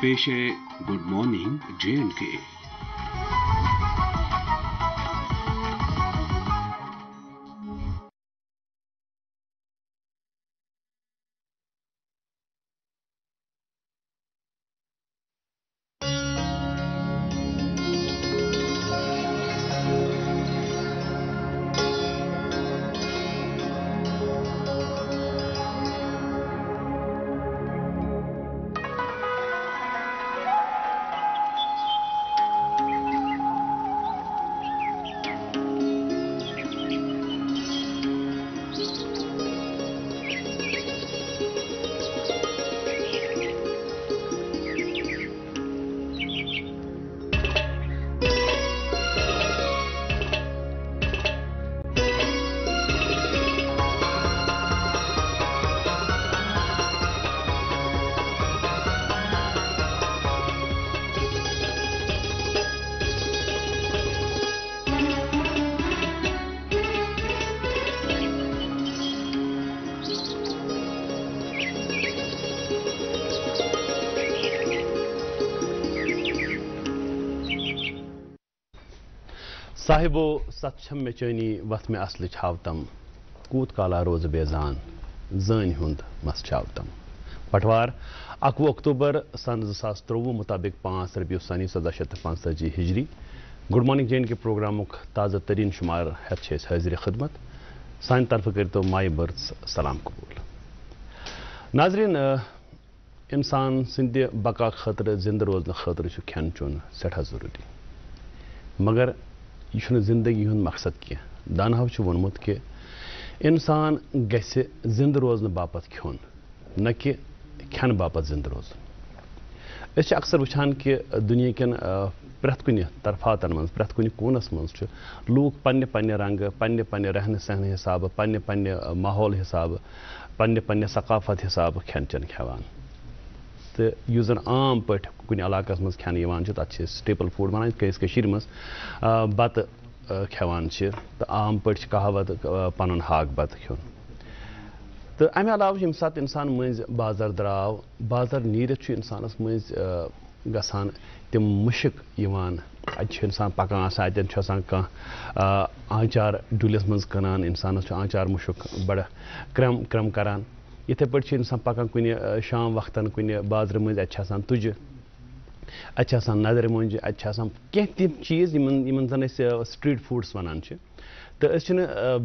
पेश है good morning J&K। साहिबो सत्छम में चैनी वथ में असल छावतम कूत काला रोज बेजान जन हुंद मस छावतम पटवार 21 अक्टूबर सन 2023 मुताबिक 5 रबी सनी 1445 हिजरी गुड मॉर्निंग J&K प्रोग्राम ताज़ा तरीन शुमार हेत हाजिर खिदमत सान तरफ कर तो माई बर्थ सलाम कबूल नाजरीन इंसान सिंध बका खतर जिंद रोजन खतर खेन चुन सठा जरूरी मगर यह जिंदगी हुंद मकसद कह दानों वोनमुत कि इंसान गस जिंद रोजन बापत खोन न कि खेन बापत जिंद रोजन अक्सर वुचान कि दुनिया कन प्रथ कुन तरफातन मज प्रथ कुन कोनस मज लूक पन्ने पन्ने रंग पन्ने पन्ने रहने सहने हिसाब पन्ने पन्ने माहौल हिसाब पन्ने पन्ने सकाफत हिसाब खेन चन खेवान तो यह जन आम पे कुन इलाकस मज खेन तथ स्टेपल फूड वन मज बत खेवान तो आम पे कहावत पन हाक बत खोन तो अमे अलाव यम सात इंसान मज बाजार द्राव बाजार नीरत इंसानस मज गसान तम मुशिक इंसान पकान अतन आंचार डुलिस मज कनान इंसानस आंचार मुशक बड़ क्रम क्रम करान इथे पे इंसान पकान कुन शाम वक्तन कुन बाजार मज अतन तुज अतन नदर मुंज अतन कह तम चीज़ जन स्ट्रीट फूड्स वनान तो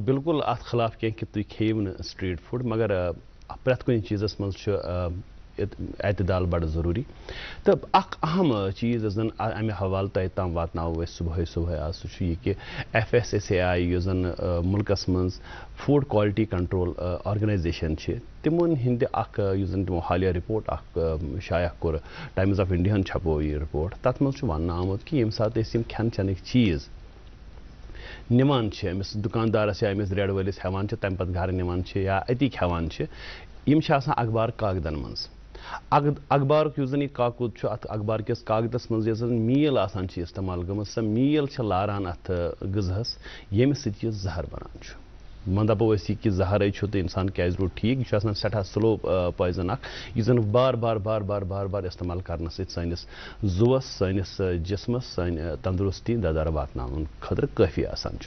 बिल्कुल अत खिलाफ कह कि तुम खेव न स्ट्रीट फूड मगर प्रथ कुन चीज़स मज एतदाल बड़ जरूरी तो अहम चीज़ जन अमे हवाल तह तम वातनाव सुबह सुबह आज सह यह कि FSSAI यह जन मुल्कस मज फूड क्वालिटी कंट्रोल ऑर्गेनाइजेशन तिमन हिंद जन तमो हालिया रिपोर्ट शाया कोर टाइम्स ऑफ इंडिया छपो यह रिपोर्ट तथ मज वन आमुत कि यम सात खेन चेक चीज़ निमान अमिस दुकानदारस या अमिस रेड वलिस हेवान तम पत घर निमान या अति खेवान यम अखबार कागदन मज अखबार यह जन काकुद अत अखबार किस कागदस मज जन मील आसान इस्तेमाल गम सह मील लारान अत गज़हस ये सह जहर बनान मन दपो कि जहर तो इंसान क्या रो ठीक यह सठा स्लो पॉइजन यह जन बार बार बार बार बार बार इस्तेमाल करने सैनिस जुवस सैनिस जिस्मस सान तंदुरुस्ती ददार वातन खतर काफ़ी आसान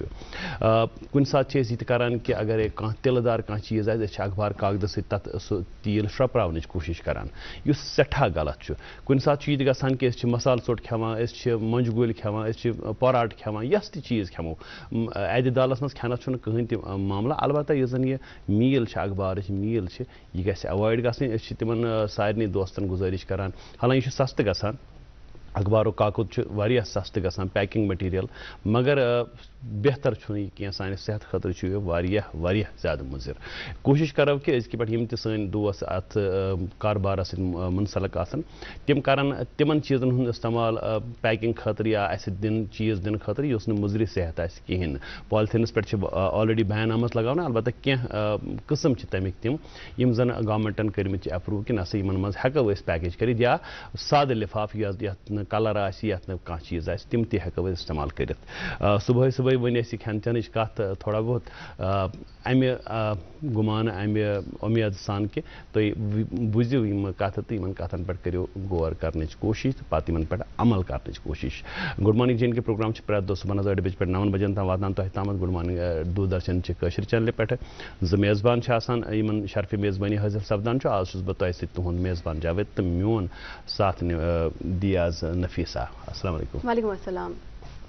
कुन सात करान कि अगर कह तिलदार कह चीज़ अखबार कागद सत सह तील श्रपरावन कोशिश करान यह सठा गलत कुन सात गसान कि मसाल ोट खेवान मंज गोल खेवान पराट खेवान यस चीज़ खेमो एतदालस मज खेनस कहन त मामला अलबत्ता यह जन यह मील अखबार मील यह गस अवॉइड गई तिमन सारे दोस्तन गुजारिश करान हालांकि यह सस्त गसान अखबार काकुद वारिया सस्त गसान पैकिंग मटीरियल मगर बेहतर कह सान सेहत खतर यह वारिया ज़्यादा मुजिर कोशिश करो कि अजक पे यम सन दोस्त अत कारोबार मुंसलक तम करान तिमन चीज़न हूँ इस्तेमाल पैकिंग खतर या दिन चीज़ दिन खतर युस मुजर सेहत कहें पॉलिथीनस पे ऑलरेडी बैन आम लगाना अलबत्ता कह किस्म तमिक तम यम जन गवर्नमेंटन कर्म अप्रूव कि नसा इन मज हेको पैकेज कर या साद लिफाफ कलर आसि यथ न कह चीज आसि तिम ते हेको इस्तेमाल करित सुबह सुबह वन अस खान चेन कत थोड़ा बहुत अमि गुमान अमि उम्मीद सान कि तुम बुझो यम कथ तो इन कथन पे करो गौर करने कोशिश तो पत इन पे अमल करने कोशिश गुड मॉर्निंग जिन के प्रोग्राम प्रत दो सुबह 8 बजे पे 9 बजन तक वातान तह तम गुड मॉर्निंग दूरदर्शन कशर चैनल पे जो मेज़बान इन शर्फ मेज़बानी हाजिर सपदान आज बह तुह तुहद मेज़बान जावेद तो मोन साथ दियाज नफीसा अस्सलाम वालेकुम। वालेकुम अस्सलाम।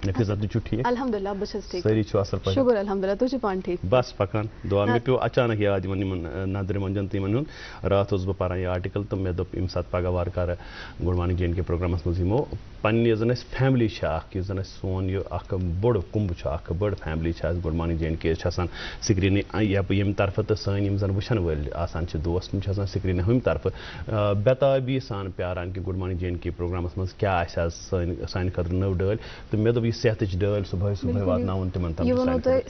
नफीसा तु ठीक अल्हम्दुलिल्लाह बस ठीक सारी असल पे शुक्र अल्हम्दुलिल्लाह तुझे पान ठीक बस पकान दुआ मे पे अचानक याद नदर मंजन तिमन रात बह पान यह आर्टिकल तो मे दोप इम सात पगह वार कार गुड मॉर्निंग जे के प्रोग्रामस मज यमो पन्ने जन फैमिली जन सोन यह बोड़ कुंभ बड़ फैमिली गुड मॉर्निंग जे के स्क्रीन यम तरफ तो सन जन वुचन वल दोस्त तम स्क्रीन हम तरफ बेताबी सान प्यारान कि गुड मॉर्निंग जे के प्रोग्रामस मज क्या सान खतर नव डल तो मे दोप सेहत डल सुबह सुबह वातन तिमन तम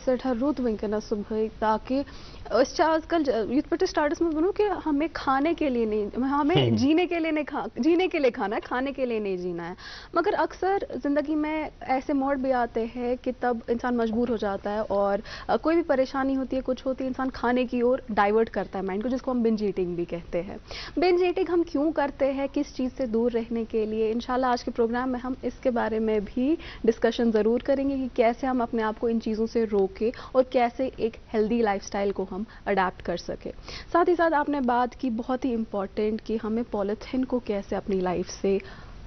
सठा रुत वनकस सुबह ताकि आजकल युथ पे स्टार्टस में बनू कि हमें खाने के लिए नहीं, हमें जीने के लिए नहीं, जीने के लिए खाना है, खाने के लिए नहीं जीना है। मगर अक्सर ज़िंदगी में ऐसे मोड़ भी आते हैं कि तब इंसान मजबूर हो जाता है और कोई भी परेशानी होती है, कुछ होती है, इंसान खाने की ओर डाइवर्ट करता है माइंड को, जिसको हम बिंज ईटिंग भी कहते हैं। बिंज ईटिंग हम क्यों करते हैं, किस चीज़ से दूर रहने के लिए, इंशाल्लाह आज के प्रोग्राम में हम इसके बारे में भी डिस्कशन ज़रूर करेंगे कि कैसे हम अपने आप को इन चीज़ों से रोकें और कैसे एक हेल्दी लाइफस्टाइल को हम अडाप्ट कर सके। साथ ही साथ आपने बात की बहुत ही इम्पॉर्टेंट कि हमें पॉलीथीन को कैसे अपनी लाइफ से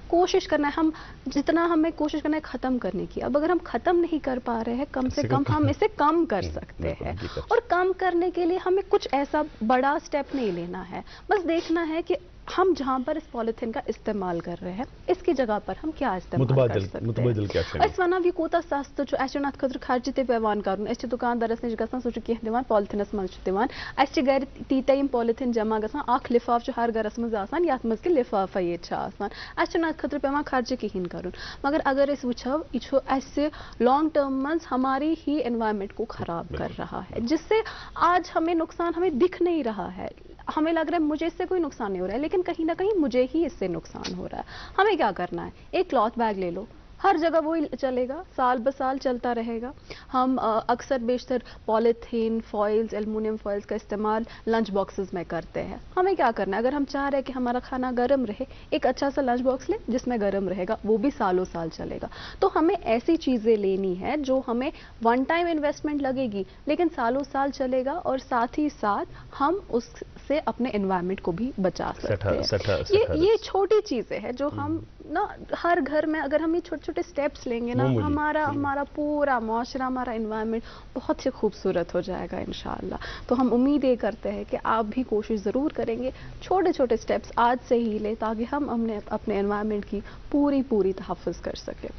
कोशिश करना है, हम जितना हमें कोशिश करना है ख़त्म करने की। अब अगर हम ख़त्म नहीं कर पा रहे हैं, कम से कम हम इसे कम कर सकते हैं। और कम करने के लिए हमें कुछ ऐसा बड़ा स्टेप नहीं लेना है, बस देखना है कि हम जहां पर इस पॉलिथीन का इस्तेमाल कर रहे हैं इसकी जगह पर हम क्या इस्तेमाल कर सकते हैं। अस वनान यह कूता सस्त अत खतर खर्च ते पेवान करन, अस दुकानदारस निश गसान सह कह दिवान पॉलिथीनस मज दिवान, अस घर तीता यम पॉलिथीन जमा गसान, अख लिफाफ हर घरस मज आसान यथ मज कि लिफाफा ये आसान, अस अत खतर पेवान खर्च कहीं करन। मगर अगर अस वुछो यह अस लॉन्ग टर्म मज हमारी ही एनवायरनमेंट को खराब कर रहा है, जिससे आज हमें नुकसान हमें दिख नहीं रहा है। हमें लग रहा है मुझे इससे कोई नुकसान नहीं हो रहा है, लेकिन कहीं ना कहीं मुझे ही इससे नुकसान हो रहा है। हमें क्या करना है, एक क्लॉथ बैग ले लो, हर जगह वही चलेगा, साल ब साल चलता रहेगा। हम अक्सर बेशतर पॉलीथीन फॉइल्स, एल्युमिनियम फॉइल्स का इस्तेमाल लंच बॉक्सेस में करते हैं। हमें क्या करना है, अगर हम चाह रहे हैं कि हमारा खाना गर्म रहे, एक अच्छा सा लंच बॉक्स ले जिसमें गर्म रहेगा, वो भी सालों साल चलेगा। तो हमें ऐसी चीज़ें लेनी है जो हमें वन टाइम इन्वेस्टमेंट लगेगी लेकिन सालों साल चलेगा, और साथ ही साथ हम उससे अपने एनवायरनमेंट को भी बचा सकते हैं। ये छोटी चीज़ें हैं जो हम ना हर घर में अगर हम ये छोटे छोटे स्टेप्स लेंगे ना, हमारा पूरा माशरा, हमारा एनवायरनमेंट बहुत ही खूबसूरत हो जाएगा इंशाअल्लाह। तो हम उम्मीद ये करते हैं कि आप भी कोशिश ज़रूर करेंगे, छोटे छोटे स्टेप्स आज से ही लें ताकि हम अपने एनवायरनमेंट की पूरी तहफ़्फ़ुज़ कर सकें।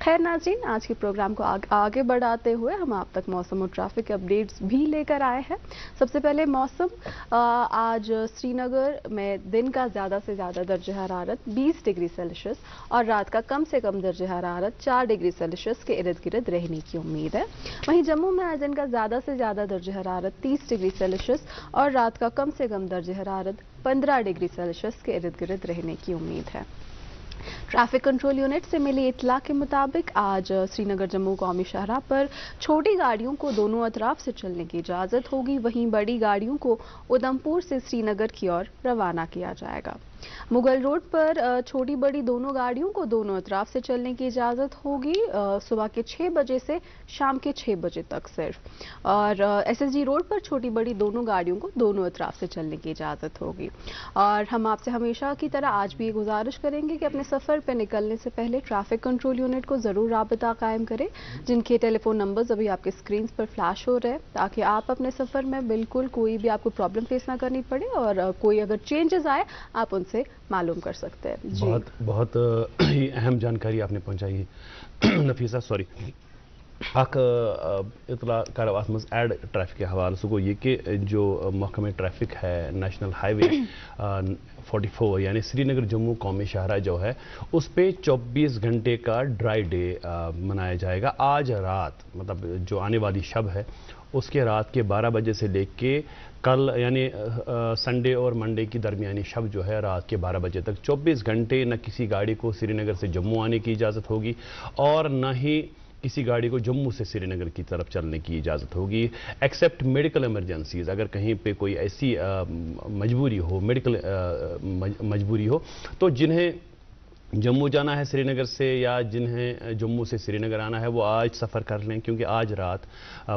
खैर नाज़रीन, आज के प्रोग्राम को आगे बढ़ाते हुए हम आप तक मौसम और ट्रैफिक अपडेट्स भी लेकर आए हैं। सबसे पहले मौसम, आज श्रीनगर में दिन का ज़्यादा से ज़्यादा दर्जे हरारत 20 डिग्री सेल्सियस और रात का कम से कम दर्जे हरारत 4 डिग्री सेल्सियस के इर्द गिर्द रहने की उम्मीद है। वहीं जम्मू में आज दिन का ज़्यादा से ज़्यादा दर्जे हरारत 30 डिग्री सेल्सियस और रात का कम से कम दर्जे हरारत 15 डिग्री सेल्सियस के इर्द गिर्द रहने की उम्मीद है। ट्रैफिक कंट्रोल यूनिट से मिली इत्तला के मुताबिक आज श्रीनगर जम्मू कौमी शाहराह पर छोटी गाड़ियों को दोनों अतराफ से चलने की इजाज़त होगी, वहीं बड़ी गाड़ियों को उधमपुर से श्रीनगर की ओर रवाना किया जाएगा। मुगल रोड पर छोटी बड़ी दोनों गाड़ियों को दोनों अतराफ से चलने की इजाज़त होगी, सुबह के 6 बजे से शाम के 6 बजे तक सिर्फ। और SSG रोड पर छोटी बड़ी दोनों गाड़ियों को दोनों अतराफ से चलने की इजाज़त होगी। और हम आपसे हमेशा की तरह आज भी ये गुजारिश करेंगे कि अपने सफ़र पर निकलने से पहले ट्रैफिक कंट्रोल यूनिट को ज़रूर राबता कायम करें, जिनके टेलीफोन नंबर्स अभी आपके स्क्रीन पर फ्लैश हो रहे हैं, ताकि आप अपने सफ़र में बिल्कुल कोई भी आपको प्रॉब्लम फेस ना करनी पड़े और कोई अगर चेंजेस आए आप उनसे मालूम कर सकते हैं। बहुत ही अहम जानकारी आपने पहुंचाई नफीसा। सॉरी इतला कर अत मज एड ट्रैफिक के हवाले से गो ये कि जो महकमे ट्रैफिक है नेशनल हाईवे 44 यानी श्रीनगर जम्मू कौमी शाहराह जो है उस पे 24 घंटे का ड्राई डे मनाया जाएगा। आज रात मतलब जो आने वाली शब है उसके रात के 12 बजे से लेके कल यानी संडे और मंडे की दरमियानी शब जो है रात के 12 बजे तक 24 घंटे न किसी गाड़ी को श्रीनगर से जम्मू आने की इजाज़त होगी और न ही किसी गाड़ी को जम्मू से श्रीनगर की तरफ चलने की इजाज़त होगी, एक्सेप्ट मेडिकल इमरजेंसीज। अगर कहीं पे कोई ऐसी मजबूरी हो, मेडिकल मजबूरी हो, तो जिन्हें जम्मू जाना है श्रीनगर से या जिन्हें जम्मू से श्रीनगर आना है वो आज सफ़र कर लें, क्योंकि आज रात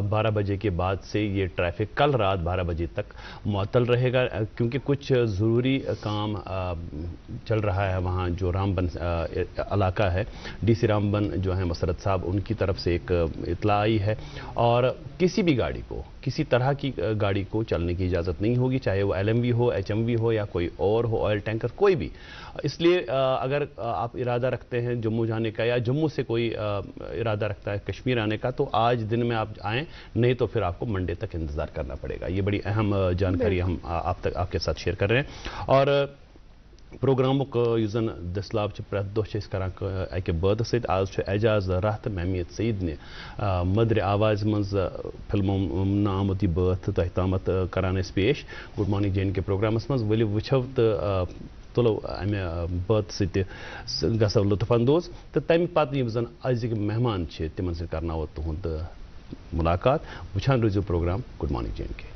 12 बजे के बाद से ये ट्रैफिक कल रात 12 बजे तक मुअत्तल रहेगा, क्योंकि कुछ ज़रूरी काम चल रहा है वहाँ जो रामबन इलाका है। डीसी रामबन जो है मसरत साहब, उनकी तरफ से एक इतला आई है और किसी भी गाड़ी को, किसी तरह की गाड़ी को चलने की इजाज़त नहीं होगी, चाहे वो LMV हो, HMV हो या कोई और हो, ऑयल टैंकर, कोई भी। इसलिए अगर आप इरादा रखते हैं जम्मू जाने का या जम्मू से कोई इरादा रखता है कश्मीर आने का, तो आज दिन में आप आएँ, नहीं तो फिर आपको मंडे तक इंतज़ार करना पड़ेगा। ये बड़ी अहम जानकारी हम आपके साथ शेयर कर रहे हैं। और प्रोग्रामुक युजन दस्लाब प्रत दोह करान अकि बद सत आज एजाज राहत महमीद सईद ने मदर आवाज़ मज फिल्मों आमुत यह बत तह तामत करान पेश गुड मॉर्निंग JNK के प्रोग्रामस मज वल वो तो तुलो अमे बत सो लुत्फ अंदोज तो तम पत यम जन अजिक मेहमान तिमन सत करना तुहद मुलाकात। वुछान रोजियो प्रोग्राम गुड मॉर्निंग JNK।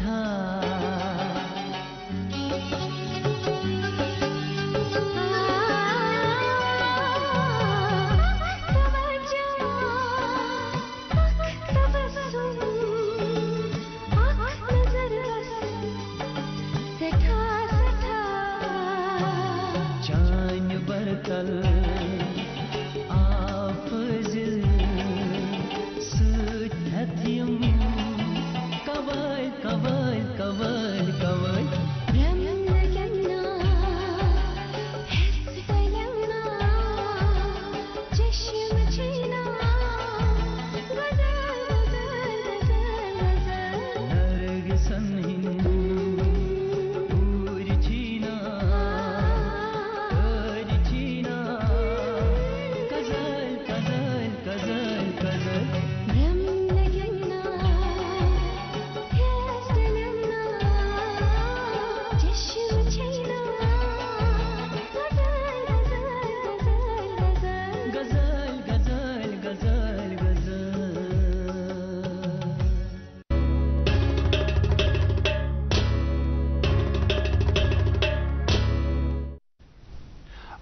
था चांद बरतल आफजिल सुथथियम कवल कवल कवल कवल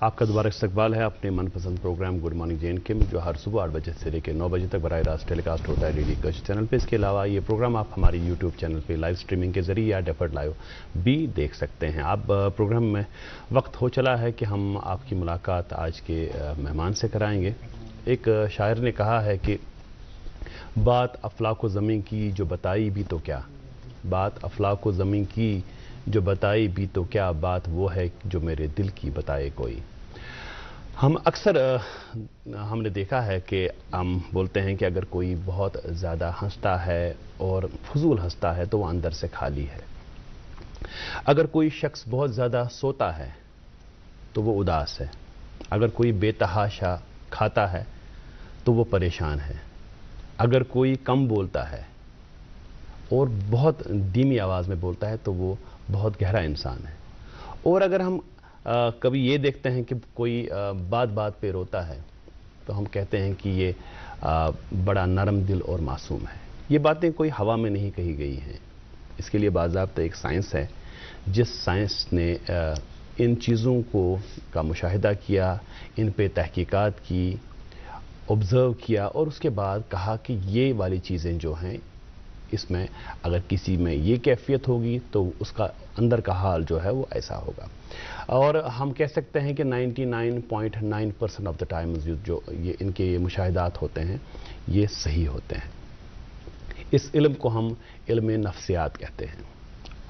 आपका दोबारा इस्तकबाल है अपने मनपसंद प्रोग्राम गुड मॉर्निंग जे में, जो हर सुबह 8 बजे से लेकर 9 बजे तक बराह रास्त टेलीकास्ट होता है डीडी कच्छ चैनल पे। इसके अलावा ये प्रोग्राम आप हमारे यूट्यूब चैनल पे लाइव स्ट्रीमिंग के जरिए या डेफर्ड लाइव भी देख सकते हैं। आप प्रोग्राम में वक्त हो चला है कि हम आपकी मुलाकात आज के मेहमान से कराएंगे। एक शायर ने कहा है कि बात अफलाक ज़मीं की जो बताई भी तो क्या, बात अफलाक ज़मीं की जो बताई भी तो क्या, बात वो है जो मेरे दिल की बताए कोई। हम अक्सर हमने देखा है कि हम बोलते हैं कि अगर कोई बहुत ज़्यादा हंसता है और फजूल हंसता है तो वो अंदर से खाली है। अगर कोई शख्स बहुत ज़्यादा सोता है तो वो उदास है। अगर कोई बेतहाशा खाता है तो वो परेशान है। अगर कोई कम बोलता है और बहुत धीमी आवाज़ में बोलता है तो वो बहुत गहरा इंसान है। और अगर हम कभी ये देखते हैं कि कोई बात बात पे रोता है तो हम कहते हैं कि ये बड़ा नरम दिल और मासूम है। ये बातें कोई हवा में नहीं कही गई हैं। इसके लिए बाज़ाब्ता एक साइंस है, जिस साइंस ने इन चीज़ों को का मुशाहिदा किया, इन पे तहकीकात की, ऑब्ज़र्व किया और उसके बाद कहा कि ये वाली चीज़ें जो हैं इसमें अगर किसी में ये कैफियत होगी तो उसका अंदर का हाल जो है वो ऐसा होगा। और हम कह सकते हैं कि 99.9% ऑफ द टाइम्स जो ये इनके मुशाहिदात होते हैं ये सही होते हैं। इस इल्म को हम इल्म नफ्सियात कहते हैं।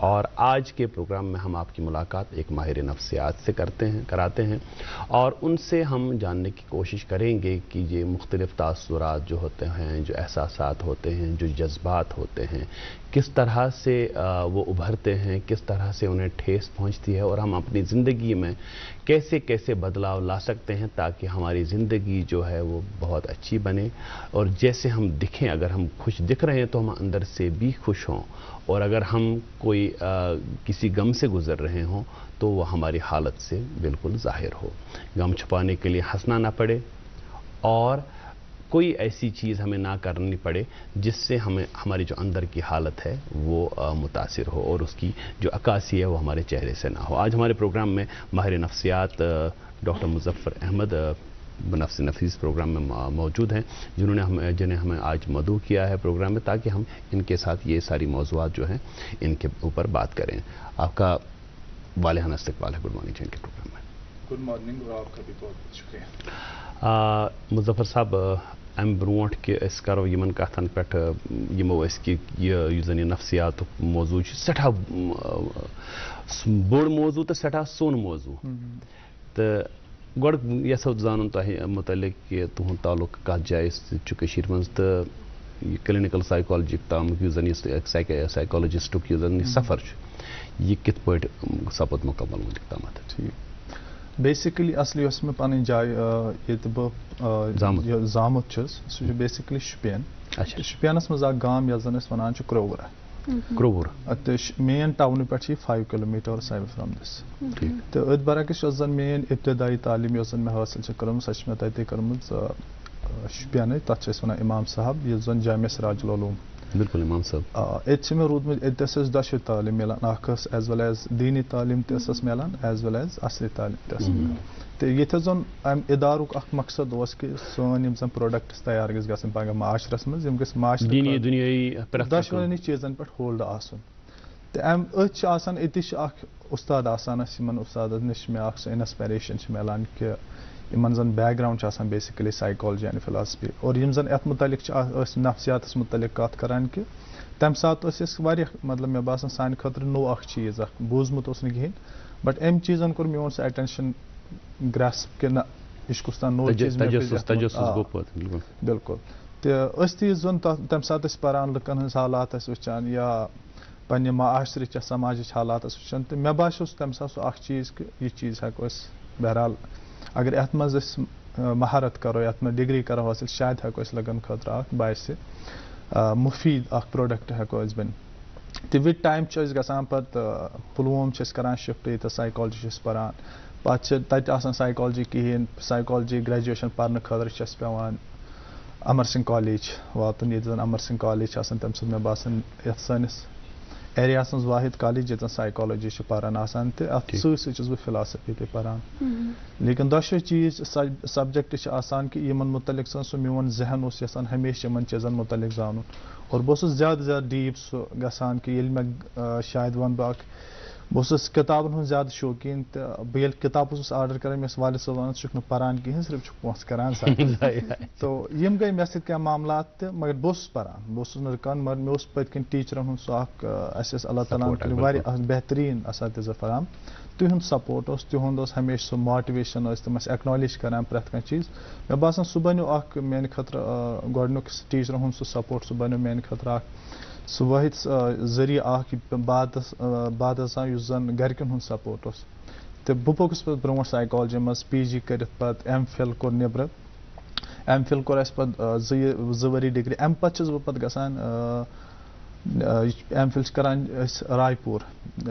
और आज के प्रोग्राम में हम आपकी मुलाकात एक माहिर नफ्सियात से कराते हैं और उनसे हम जानने की कोशिश करेंगे कि ये मुख्तलिफ तासुरात जो होते हैं, जो एहसासात होते हैं, जो जज्बात होते हैं, किस तरह से वो उभरते हैं, किस तरह से उन्हें ठेस पहुंचती है और हम अपनी ज़िंदगी में कैसे कैसे बदलाव ला सकते हैं ताकि हमारी ज़िंदगी जो है वो बहुत अच्छी बने और जैसे हम दिखें, अगर हम खुश दिख रहे हैं तो हम अंदर से भी खुश हों और अगर हम कोई किसी गम से गुज़र रहे हों तो वो हमारी हालत से बिल्कुल ज़ाहिर हो। गम छुपाने के लिए हंसना ना पड़े और कोई ऐसी चीज़ हमें ना करनी पड़े जिससे हमें हमारी जो अंदर की हालत है वो मुतासिर हो और उसकी जो अक्कासी है वो हमारे चेहरे से ना हो। आज हमारे प्रोग्राम में माहिर नफ्सियात डॉक्टर मुज़फ़्फ़र अहमद नफ्स नफीस प्रोग्राम में मौजूद हैं, जिन्हें हमें आज मदऊ किया है प्रोग्राम में ताकि हम इनके साथ ये सारी मौज़ूआत जो हैं इनके ऊपर बात करें। आपका वालिहाना इस्तक़बाल है गुड मॉर्निंग के प्रोग्राम में। गुड मॉर्निंग और आपका भी बहुत शुक्रिया। मुज़फ़्फ़र साहब, अम ब्रोट कि अस करो यमन कथन पेट यमो अस कि यह जन नफ्सियात मौजू सठा बोड़ मौजू तो सठा सोन मौजू तो गोड़ यसो जान तह मुतलिक कि तुहद ताल्लुक कत जाय मज तो क्लिनिकल साइकोलॉजी तम जन साइकोलॉजिस्टुक जन सफ़र यह कित पे सपद मुकम्मल वनिक तम। ठीक, बेसिकली असली में पन जाय ये बह जामुत सह बेसिकली शुपियन। शुपियनस मज गाम यस जन वन क्रोवर क्रोवर तो मेन टाउन पे 5 किलोमीटर अवे फ्रॉम दिस। तो अत बरक्स जन मेन इब्तदाई तालीम मे हासिल कर्म सह मे तते कर्म शुपियन तथ वन इमाम साहब यस जन जामिया सिराजुल उलूम बिल्कुल इमाम साहब ये मे रूदमुत ये दशु तालीम मिलान एज वेल एज दीनी तालीम मिलान एज वेल एज असली तालीम तो ये जोन अम इदारुक अख मकसद कि सोन यम प्रोडक्ट्स तैयार गन पगह माशरस मज दशवनी चीजन पे होल्ड आसन तो अम अत उस्ताद आसान उस्ताद नश मे इंस्पिरेशन मिलान कि इन जन background basically psychology and philosophy और यम जन अत मुतलिक नफ्सियात मुतलिक कत करान कि तम सात मतलब मे बासान सान खतर नो अख चीज बूजमुत कहें बट अम चीजन कोर मोन सह अटेंशन ग्रास्प कि ना यह कुछ नो चीज बिल्कुल तो जोन तम सात पान लुकन हज हालात वचान या पन्ने माशरच समाज हालात वचान तो मे बास तम सात सह चीज कि यह चीज हेको बहरहाल अगर अत मज महारत करो अत में डिग्री करो हासिल शायद हेको लगन खतर बास मुफीद प्रोडक्ट हेको बन तो विद टाइम गसान पत पुलवोम करान शिफ्ट ये साइकोलॉजी पान पे साइकोलॉजी कहें साइकोलॉजी ग्रेजुएशन पढ़ने खतर पेवान अमर सिंह कॉलेज वातन ये अमर सिंह कॉलेज तम मे बासान सनिस एरिया मज वाहिद कॉलेज ये साइकोलॉजी पान तो अत सस बह फिलासफी ते पान लेकिन दशो चीज सब्जेक्ट कि यमन मुतलिक सो मोन जहन यसान हमेशा इन चीजन मुतलिक जानून और बह ज़्यादा ज़्यादा डीप सो गसान कि मे शायद वन बह बह किताबन हूँ ज़्यादा शौकीन तो बह किताब आर्डर कर वाल सब वन नु पान कहें सिर्फ पोस करान तो यम गई मे सह मामला मगर बह पान बह रुकान मगर मे पत्कन टीचरन हूँ सह अल्लाह ताला बेहतरीन असातिज़ा फराम तुंद सपोर्ट तुंद हमेशा सो मोटिवेशन तम एक्नॉलेज करान प्रत कह चीज मे बासान सह बनो मेन खतर गोडनुक टीचर हूँ सह सपोर्ट सह बनो मेन खतर सह वाहिद जरिया बाद जन गरकन हूँ सपोर्ट तो बह पोकस पे ब्रो साइकोलॉजी मज PG कर MPhil कोर नबर MPhil कोर वरी डिग्री अम पे बह गसान MPhil करान रायपुर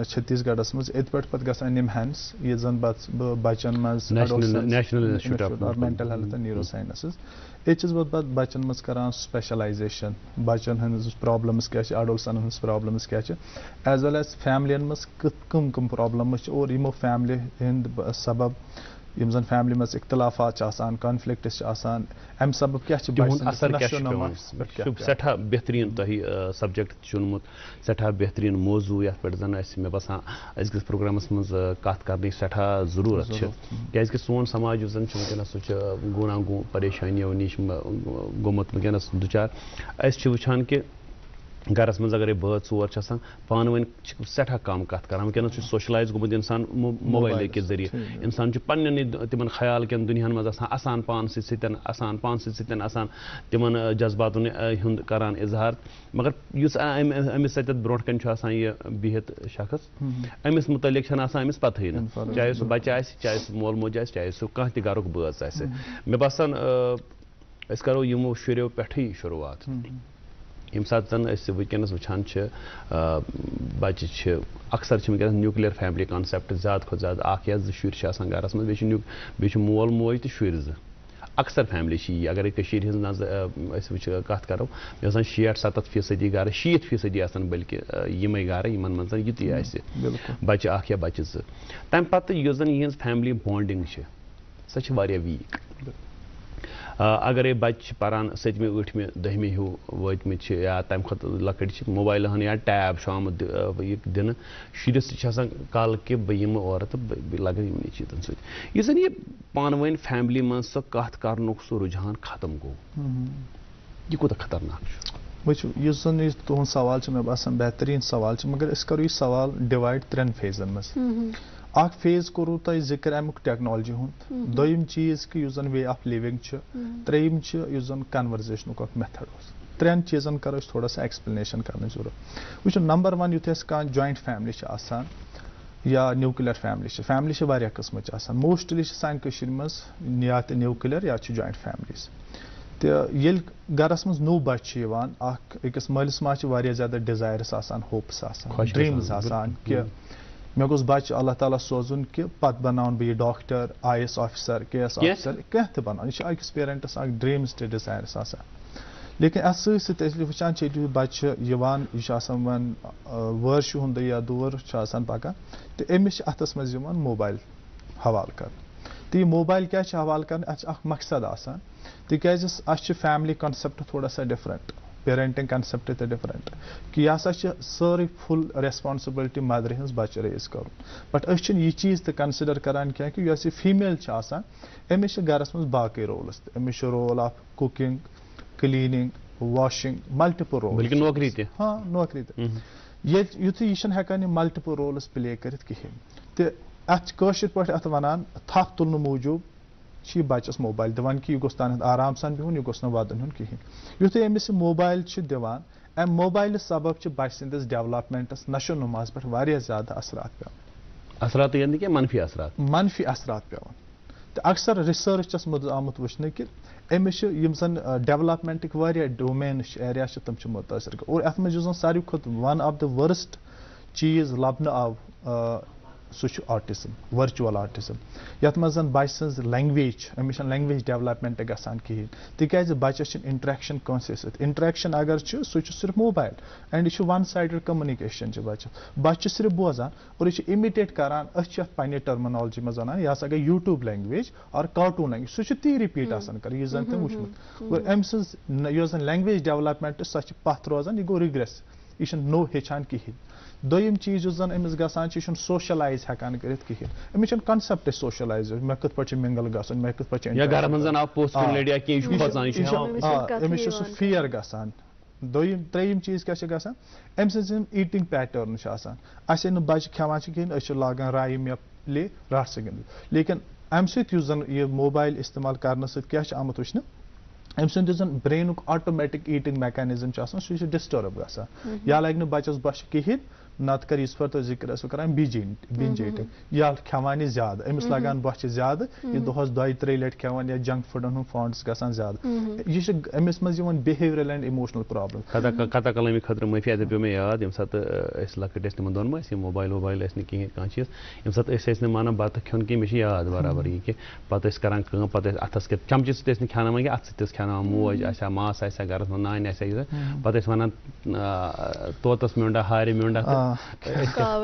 छत्तीसगढ़ मज ये पे गसान निमहैंस ये जन बचन मज mental health and neuro sciences ये बह बचन मज करान स्पेशलाइजेशन बचन हज प्रॉब्लम्स क्या अडोलसन हज प्रॉब्लम्स क्या एज वेल एज फैमिलियन मज कम प्रॉब्लम्स और यमो फैमिली हंद सबब यम जन फैमिली मज इख्तलाफात कॉन्फ्लिक्ट्स अम सबब क्या सठा बेहतरीन तुम सब्जेक्ट चुनमुत सठा बेहतरीन मौजू ये पे जन मे बासान अजकिस प्रोग्रामस मज कत कर सठा जरूरत क्या सोन समाज वनस सह गुना गु परेशानियों नश गोमुत वनस दुचार वुचान कि गरस मज अगर बह चोर पान वन सठा कम कत कर वनस सोशलाइज गोमुत इंसान मोबाइल के जरिए इंसान पन्न तिमन ख्याल कन दुनिया मज आसान पान सतन तिमन जज्बातन हुंद करान इजहार मगर युस अमिस सत ब्रोट कन यह बिहत शख्स अमिस मुतलिक अमिस पतही न चाहे सह बच्चा चाहे सह मोल मोज चाहे सह कह त गरुक बज मे बासान करो यमो शुरो पे शुरुआत यम सात वनस वुचान बच्चे अक्सर वनस न्यूक्लियर फैमिली कॉन्सेप्ट ज़्यादा खुद ज़्यादा या शुर गरस मज बे मोल मोज तो शुर अक्सर फैमिली यह अगर नजर कत करो मे 60-70% गर 60% बल्कि यमे गर इन मज युति बच्चे या बच्चे तम पे जन यह फैमिली बॉन्डिंग सह वीक अगर बच्चे पान 7वीं 8वीं 10वीं हूँ वतमित या तम खुद लकड़ मोबाइल हन या टैब शाम दिन शुरस कल कि बह यम और तो लग इन चीजन सन यह पान वन फैमिली मज सो कत कर सो रुझान खत्म गो यह कूत खतरनाक वो तुद सवाल मे बासान बेहतरीन सवाल मगर करो यह सवाल डिवाइड 3 फेजन मज अख फेज कोरू तुम जिक्र अमुक टेक्नोलॉजी हूँ दोम चीज कि जन वे ऑफ लिविंग त्रेम जन कन्वर्जेशन मेथड 3 चीजन करो थोड़ा सा एक्सप्लेनेशन कर जरूरत वो नंबर 1 युथ कह जॉइंट फैमिली या न्यूक्लियर फैमिली वारिया किस्म मोस्टली सान मज या तो न्यूक्लियर या जॉइंट फैमिलीज तो ये गरस मज नो बच्चे अकिस मलिस माज ज़्यादा डिजायर्स होप्स ड्रीम्स कि मे गोस बच्चे अल्लाह ताला सोजुन कि पत बनाउन बह doctor IAS officer KS officer कह बना यह अकिस पेरेंटस ड्रीम्स तो डिजायर्स लेकिन अत सत वुचान बच्चे वन वर्ष हुंद या दूर पकान तो अमिस अतस मज मोबाइल हवाल कर तो यह मोबाइल क्या हवाल कर मकसद आसान तिकाज फैमिली कॉन्सेप्ट थोड़ा सा डिफरेंट पेरेंटिंग कॉन्सेप्ट तो डिफरेंट कि यह सारी फुल रेस्पॉन्सिबिलिटी मदर हज बच्चे रेज कर बट यह चीज़ तो कंसिडर करान क्या कि यह फीमेल अमिस गरस मज बाकी रोल्स अमिस role of cooking cleaning washing multiple role नौकरी ते हाँ नौकरी ते युथ यह हेकान मल्टीपल रोल्स प्ले कर तो अत अत वनान थप तुलने मूजूब बच्चस मोबाइल दिवान कि यह गोन आराम सान बिहुन यह गोस वदन हुन कहें युथे अमिस मोबाइल दिवान अम मोबाइल सबब बच्चे सदिस डेवलपमेंटस नशो नुमाज पे वारिया ज्यादा असरात पे असरात यानी कि मनफी असरात पे तो अक्सर रिसर्चस मज आमुत वुचने कि अमिस जन डेवलपमेंट वारिया डोमेन एरिया तम मुतासर और अत मज सारी खुद वन ऑफ द वर्स्ट चीज लबन आव सह ऑटिज्म वर्चुअल ऑटिज्म यथ मज बच्चे सज लैंग्वेज अमिस लैंग्वेज डेवलपमेंट गसान कहें तिकाज बच्चस इंटरेक्शन कंसे सत इंटरेक्शन अगर सह सिर्फ मोबाइल एंड यह वन साइडेड कम्युनिकेशन बच्चे सिर्फ बोजान और यह इमिटेट करान पे टर्मिनोलॉजी मज वन यह गई यूट्यूब लैंग्वेज और कार्टून लैंग्वेज सह ती रिपीट कर यह जन तम वुचमुत और अम सज लैंग्वेज डेवलपमेंट सह पथ रोजान यह गो रिग्रेस यह नो हेचान कहें दोयम चीज जन अमिस गसान सोशलाइज हेकान कर कहें अमिस कॉन्सेप्ट सोशलाइज मे कत पे मिंगल गसन मे कत पे अमिस फियर गसान दोयम त्रेयम चीज क्या गसान अम सम ईटिंग पैटर्न असे बच्चे खेवान कहें लागान राइम या प्ले रट से गिंद लेकिन अम सन यह मोबाइल इस्तेमाल करने क्या आमुत वुचने अम सद ब्रेन ऑटोमेटिक ईटिंग मैकेनिज्म सह डिस्टर्ब गसान या लगे बच्चस बश कहें नत कर इस पर तो जिक्र कर बिंज ईटिंग या खेवान ज्यादा अमिस लगान बच ज्यादा यह दोहस 2-3 लट खेवान या जंक फूडन हूँ फॉन्ट्स गसान ज्यादा यह अमिस मज बिहेवियरल एंड इमोशनल प्रॉब्लम खता कलामी खतर माफी अत पे मे याद ये सात लकट तम दोन मोबाइल वोबाइल कहें कह चीज ये सात माना बत खेन कह मे याद बराबर यह कि पे करान पे अथस चमचे सत खेना कि अथ सत खेना मोज आ मास आ घर नान आ पे वन तोतस म्यूंडा हारे म्यूंडा अच्छा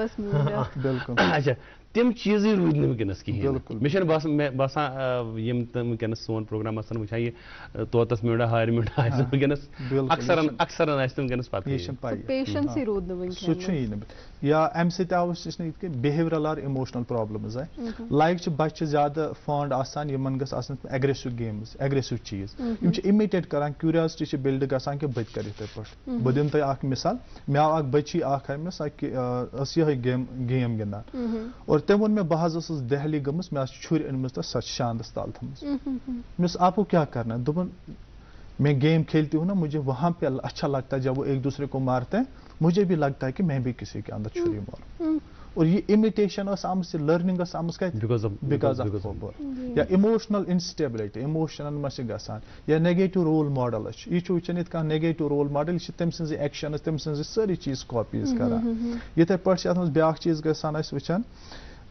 तम चीज रूद वनकस कहें मे बसान वनकस सोन प्रोग्राम वुचान यह तोतस म्यूंडा हार म्यूंडा वनकस अक्सर वनकस पता या अम सह बिहेवियरल और इमोशनल प्रॉब्लम्स आए लाइक बच्चे ज्यादा फॉन्ड आसान यमन गस एग्रेसिव गेम्स एग्रेसिव चीज इमिटेट करान क्यूरियोसिटी बिल्ड गसान कि बत कर इथे पे बह दिन तुम मिसाल मे आव बच्ची अमिस यह गेम गिंदान और तम वो मे बह दहली गमस मे छुर अनम तो सच शांदस ताल थमस आपको क्या करना है दोपन मैं गेम खेलती हूँ ना मुझे वहां पे अच्छा लगता है जब वो एक दूसरे को मारते हैं मुझे भी लगता है कि मैं भी किसी के अंदर छुरी मारूं और ये इमिटेशन से लर्निंग बिकॉज ऑफ या इमोशनल इंस्टेबिलिटी इमोशन मस गसान या नेगेटिव रोल मॉडल यह वुचान ये नेगेटिव रोल मॉडल तम सज एक्शन तम सज सारी चीज कॉपीज करान ये पे ब्या चीज गसान वुचान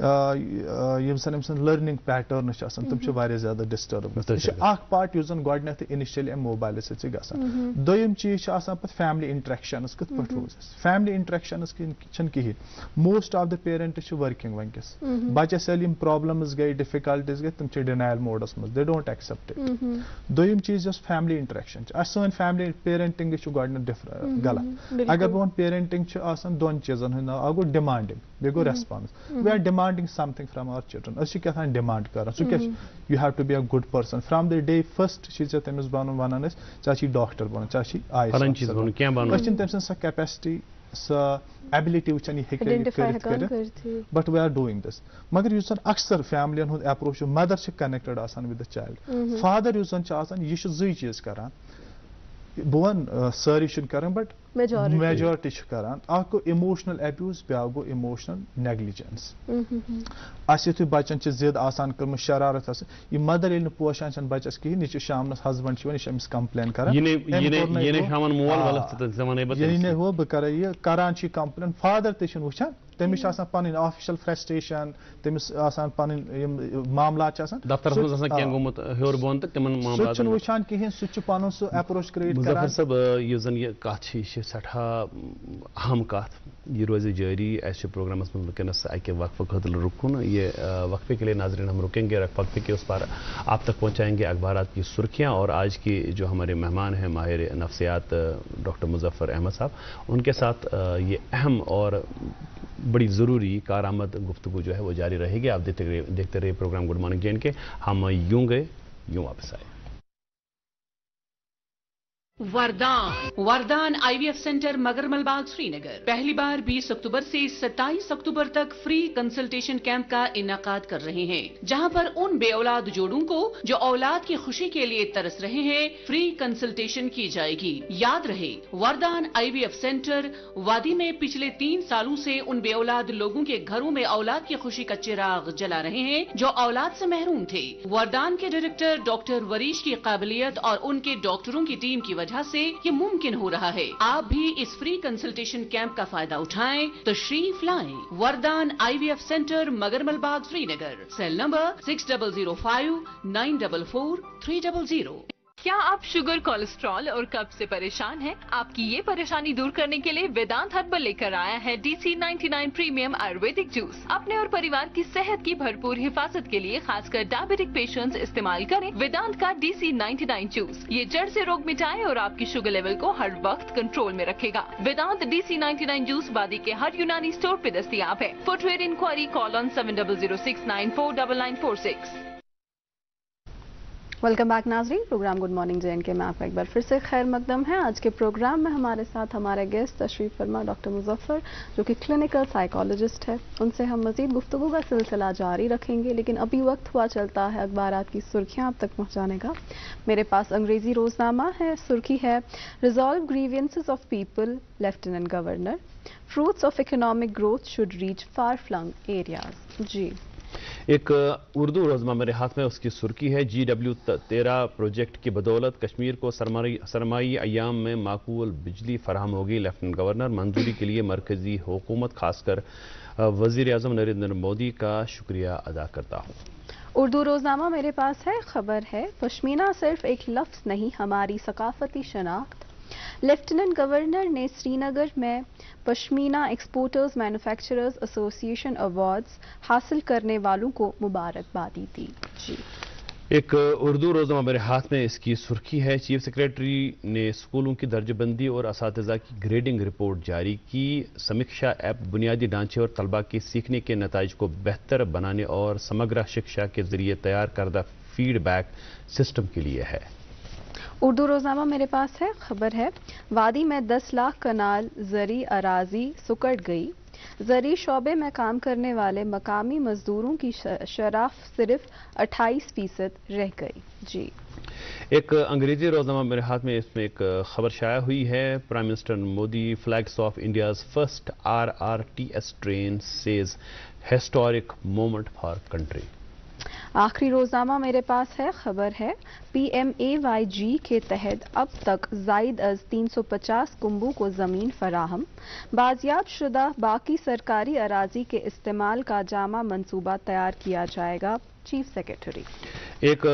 लर्निंग पैटर्न तम ज्यादा डिस्टर्ब पार्ट यह गोडनेथ इनिशियल मोबाइल सत दोयम चीज पे फैमिली इंटरेक्शन कत पे रोज फैमिली इंटरेक्शन कहें most of the parents working वनकस बच्चस प्रॉब्लम्स गई डिफिकल्टीज गई तम डिनायल मोडस मज दे डोंट एक्सेप्ट इट दोयम चीज फैमिली इंटरेक्शन सन फैमिली पेरेंटिंग गोडनेथ गलत अगर बह पेरेंटिंग दोन चीजन हूं नाव गो डिमांडिंग बे गो response we are demanding something from our children asi kya than demand kar so kya you have to be a good person from the day first she is temis banu wanan is chachi doctor banu chachi eyes falan cheez banu kya banu question temis sa capacity sa ability which ani hekar but we are doing this magar yusan aksar family hund approach mother se connected asan with the child father yusan cha asan ye zui cheez karan bone सारी कर but majority करान गो emotional abuse ब्या गो emotional negligence यु बच्चन जिद आसान कर शरारत यह mother ये पोशान बच्चस कहें यह शाम हस्बैंड यह कंप्लेन कर वो बह कर यह करान कंप्लेन फादर ते वुचान तमिस आसान पन ऑफिशियल फ्रस्ट्रेशन तमिस आसान पन मामलात दफ्तर क्या गोमुत हेर बोन तो तिमन मामलात सह वुचान कहें सह पन सह अप्रोच क्रिएट मुजफ्फर साहब यह जन यह कथ सठा अहम कथ यह रोज जारी ऐसे प्रोग्रामस में वनकस अकि वक्फे खतर रुकन ये वक्फे के लिए नाजरीन हम रुकेंगे वक्फे के उस पर आप तक पहुँचाएंगे अखबारात की सुर्खियाँ और आज की जो हमारे मेहमान हैं माहिर नफ्सियात डॉक्टर मुजफ्फर अहमद साहब उनके साथ ये अहम और बड़ी ज़रूरी कारआमद गुफ्तगू जो है वो जारी रहेगी। आप देखते रहिए प्रोग्राम गुड मॉर्निंग JNK। हम यूं गए यूं वापस आए। वरदान IVF सेंटर मगरमलबाग श्रीनगर पहली बार 20 अक्टूबर से 27 अक्टूबर तक फ्री कंसल्टेशन कैंप का इनाकाद कर रहे हैं, जहां पर उन बेऔलाद जोड़ों को जो औलाद की खुशी के लिए तरस रहे हैं फ्री कंसल्टेशन की जाएगी। याद रहे, वरदान IVF सेंटर वादी में पिछले 3 सालों से उन बेऔलाद लोगों के घरों में औलाद की खुशी का चिराग जला रहे हैं जो औलाद से महरूम थे। वरदान के डायरेक्टर डॉक्टर वरीश की काबिलियत और उनके डॉक्टरों की टीम की वजह से ये मुमकिन हो रहा है। आप भी इस फ्री कंसल्टेशन कैंप का फायदा उठाएं, तशरीफ लाएं। Vardan IVF centre Magarmalbagh Srinagar. Cell number 6005 944 300। क्या आप शुगर, कोलेस्ट्रॉल और कब्ज से परेशान हैं? आपकी ये परेशानी दूर करने के लिए वेदांत हर्बल लेकर आया है DC99 प्रीमियम आयुर्वेदिक जूस। अपने और परिवार की सेहत की भरपूर हिफाजत के लिए खासकर डायबिटिक पेशेंट्स इस्तेमाल करें वेदांत का DC99 जूस। ये जड़ से रोग मिटाए और आपकी शुगर लेवल को हर वक्त कंट्रोल में रखेगा। वेदांत DC99 जूस बादी के हर यूनानी स्टोर पे दस्तयाब है। Footwear inquiry call on 7006949946। Welcome back नाजरीन, प्रोग्राम गुड मॉर्निंग JNK में आपका एक बार फिर से खैर मकदम है। आज के प्रोग्राम में हमारे साथ हमारे गेस्ट तशरीफ फरमा डॉक्टर मुजफ्फर जो कि क्लिनिकल साइकोलॉजिस्ट है। उनसे हम मजीद गुफ्तगू का सिलसिला जारी रखेंगे, लेकिन अभी वक्त हुआ चलता है अखबारात की सुर्खियां आप तक पहुंचाने का। मेरे पास अंग्रेजी रोजनामा है, सुर्खी है resolve grievances of people, lieutenant governor, fruits of economic growth should reach far flung areas. जी, एक उर्दू रोजमा मेरे हाथ में, उसकी सुर्खी है GW13 प्रोजेक्ट की बदौलत कश्मीर को सरमाई अयाम में माकूल बिजली फराहम होगी। लेफ्टिनेंट गवर्नर मंजूरी के लिए मरकजी हुकूमत खासकर वजीर आजम नरेंद्र मोदी का शुक्रिया अदा करता हूँ। उर्दू रोजनामा मेरे पास है, खबर है पश्मीना सिर्फ एक लफ्ज नहीं हमारी सकाफती शनाख्त। लेफ्टिनेंट गवर्नर ने श्रीनगर में pashmina exporters manufacturers association awards हासिल करने वालों को मुबारकबादी दी। जी, एक उर्दू रोजनामा मेरे हाथ में, इसकी सुर्खी है चीफ सेक्रेटरी ने स्कूलों की दर्जबंदी और असातिज़ा की ग्रेडिंग रिपोर्ट जारी की। समीक्षा ऐप बुनियादी ढांचे और तलबा के सीखने के नताइज को बेहतर बनाने और समग्र शिक्षा के जरिए तैयार करदा फीडबैक सिस्टम के लिए है। उर्दू रोजनामा मेरे पास है, खबर है वादी में 10 लाख कनाल जरी अराजी सुकड़ गई। जरी शोबे में काम करने वाले मकामी मजदूरों की शराफ सिर्फ 28% रह गई। जी, एक अंग्रेजी रोजनामा मेरे हाथ में, इसमें एक खबर शाया हुई है prime minister Modi flags of India's first RRTS train says historic moment for country. आखिरी रोजनामा मेरे पास है, खबर है PMAYG के तहत अब तक जायद अज 350 कुंबों को जमीन फराहम। बाजियाब शुदा बाकी सरकारी अराजी के इस्तेमाल का जामा मंसूबा तैयार किया जाएगा। Chief secretary. एक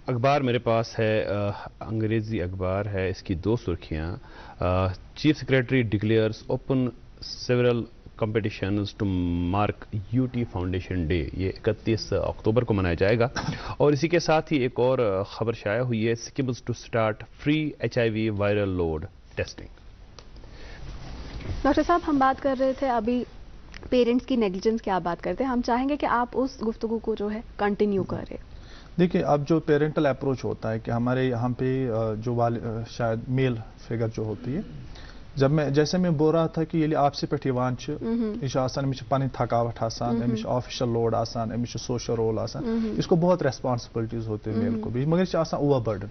अखबार मेरे पास है, अंग्रेजी अखबार है, इसकी 2 सुर्खियां। Chief secretary declares open several competitions to mark UT foundation day. ये 31 अक्टूबर को मनाया जाएगा। और इसी के साथ ही एक और खबर शाया हुई है, Sikkim's to start free HIV viral load testing. Doctor साहब, हम बात कर रहे थे अभी पेरेंट्स की नेग्लिजेंस की आप बात करते हैं, हम चाहेंगे कि आप उस गुफ्तगू को जो है कंटिन्यू करें। देखिए, अब जो पेरेंटल अप्रोच होता है कि हमारे यहाँ पे जो शायद मेल फिगर जो होती है, जैसे मैं बोल रहा था कि ये आपसे पे पन थकावट Amish official load Amish social role इसको बहुत रेस्पॉन्सिबिलिटीज होती है मेल को भी, मगर ओवर बर्डन।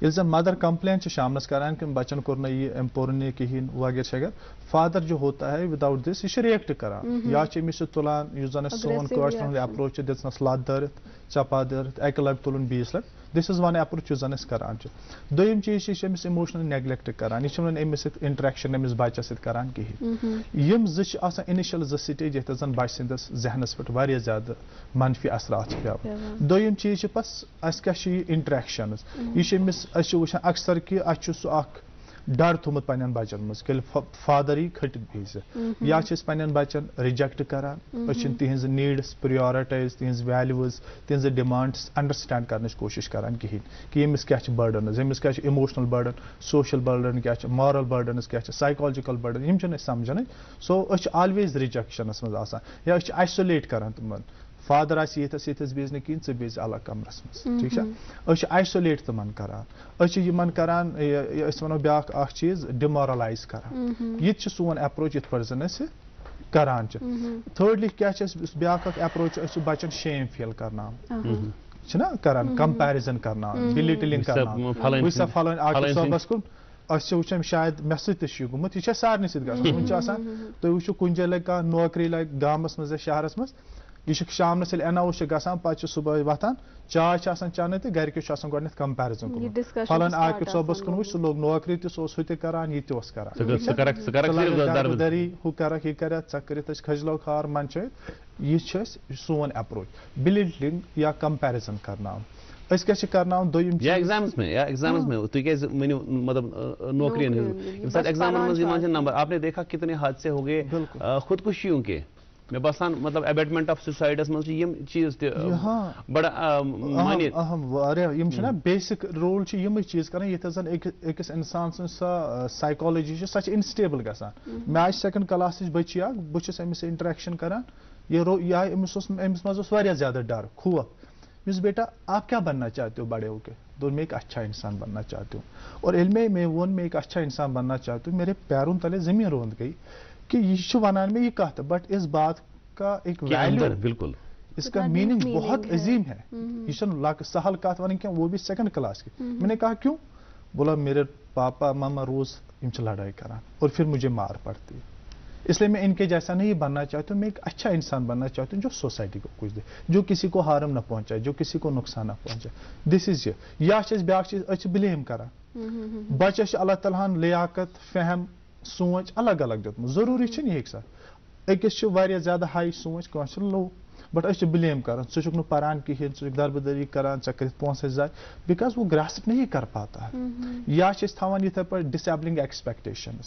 ये जन मदर कंप्लेन शामनस करान कि बच्चन कोर यह पोर कहें वगैरह शगैर, फादर जो होता है विदाउट दिस यह रिएक्ट करान या अमिस तुलान, जन सोन कशर अप्रोच दिस लत दरित चपा दरित, अक लग तुलन 20 लग, this is one approach yes अस करान दोयम चीज अमिस इमोशनल नेग्लेक्ट करान यह अमिस इंटरेक्शन अमिस बच्चस सत करान कहीं यम इनिशियल स्टेज ये जन बच सिंदस जहनस पे वारिया ज्यादा मनफी असरात पे दोयम चीज बस अस इंटरेक्शन यह वुचान अक्सर कि सह डर थोमुत पन्न बचन मज फादर यी खटित भेज या पन्न बचन रिजेक्ट करान तिहज नीड्स प्रायोरिटाइज तिहज वैल्यूज तिहज डिमांड्स अंडरस्टैंड करने कोशिश करान कहीं कि यमिस क्या बर्डन यमिस क्या इमोशनल बर्डन सोशल बर्डन क्या मॉरल बर्डन क्या साइकोलॉजिकल बर्डन यम समझान सो ऑलवेज रिजेक्शनस मज आसान या आइसोलेट करान तिमन फादर येथस बेज कहीं चे बेज अलग कमरस मज ठीक आइसोलेट तिमन करान करान वो ब्या चीज डिमोरलाइज करान ये सोन अप्रोच ये जन करान थर्डली क्या ब्या अप्रोच बच्चन शेम फील करना करान कंपेरिजन करना बिलिटलिंग करना फलान सोबस कुन वुचान शायद मे सह गुमुत यह सारे सत तुम वो कुछ जगह लगे कह नौकरी लगे गामस मज शहरस मज यह शामस एनाउंस गसान पे सुबह वथान चाय चेन तो घर गो कंपेरिजन फलान आकिब सोबस कुन सह लोग नौकरी तह करान यह दरबदरी हु कर यह कर कर खजलो खार मन यह सोन अप्रोच बिलिटलिंग या कंपेरिजन करना एग्जाम्स में तुम क्या मतलब नौकरियन एग्जाम नंबर आपने देखा कितने हादसे हो गए खुदकुशियों के मैं बसान मतलब अबेटमेंट ऑफ सुसाइडस मज चीज बड़ा मानित बेसिक रोल यम चीज कर अकिस इंसान साइकोलॉजी सह इनस्टेबल गसान मे आज सेकंड क्लास बच्ची बहुत अमिस इंटरेक्शन करान यह अमिस मज ज्यादा डर खौफ मिस बेटा आप क्या बनना चाहते हो बड़े होके तो मैं एक अच्छा इंसान बनना चाहती हूँ और मैं वन मैं एक अच्छा इंसान बनना चाहती हूँ मेरे पैरों तले जमीन रोंद गई कि यह वनान में यह कत बट इस बात का एक वैल्यू बिल्कुल इसका मीनिंग बहुत अजीम है यह सहल कत वन क्या वो भी सेकंड क्लास की मैंने कहा क्यों बोला मेरे पापा मामा रोज इनसे लड़ाई करान और फिर मुझे मार पड़ती है इसलिए मैं इनके जैसा नहीं बनना चाहती हूँ मैं एक अच्छा इंसान बनना चाहती हूँ जो सोसाइटी को कुछ दे जो किसी को हार्म ना पहुंचाए जो किसी को नुकसान ना पहुंचाए दिस इज या ब्या चीज ब्लेम करान बच्चे अल्लाह ताला लियाकत फहम सोच अलग अलग दित जरूरी यह सर अकिस ज्यादा हाई सोच कह लो बट ब्लेम करान सह पारान कहें सह दरबदरी करान कर पोस जाए बिकॉज वो ग्रास्प नहीं कर पाता है या थान इथे पे डिसेबलिंग एक्सपेक्टेशन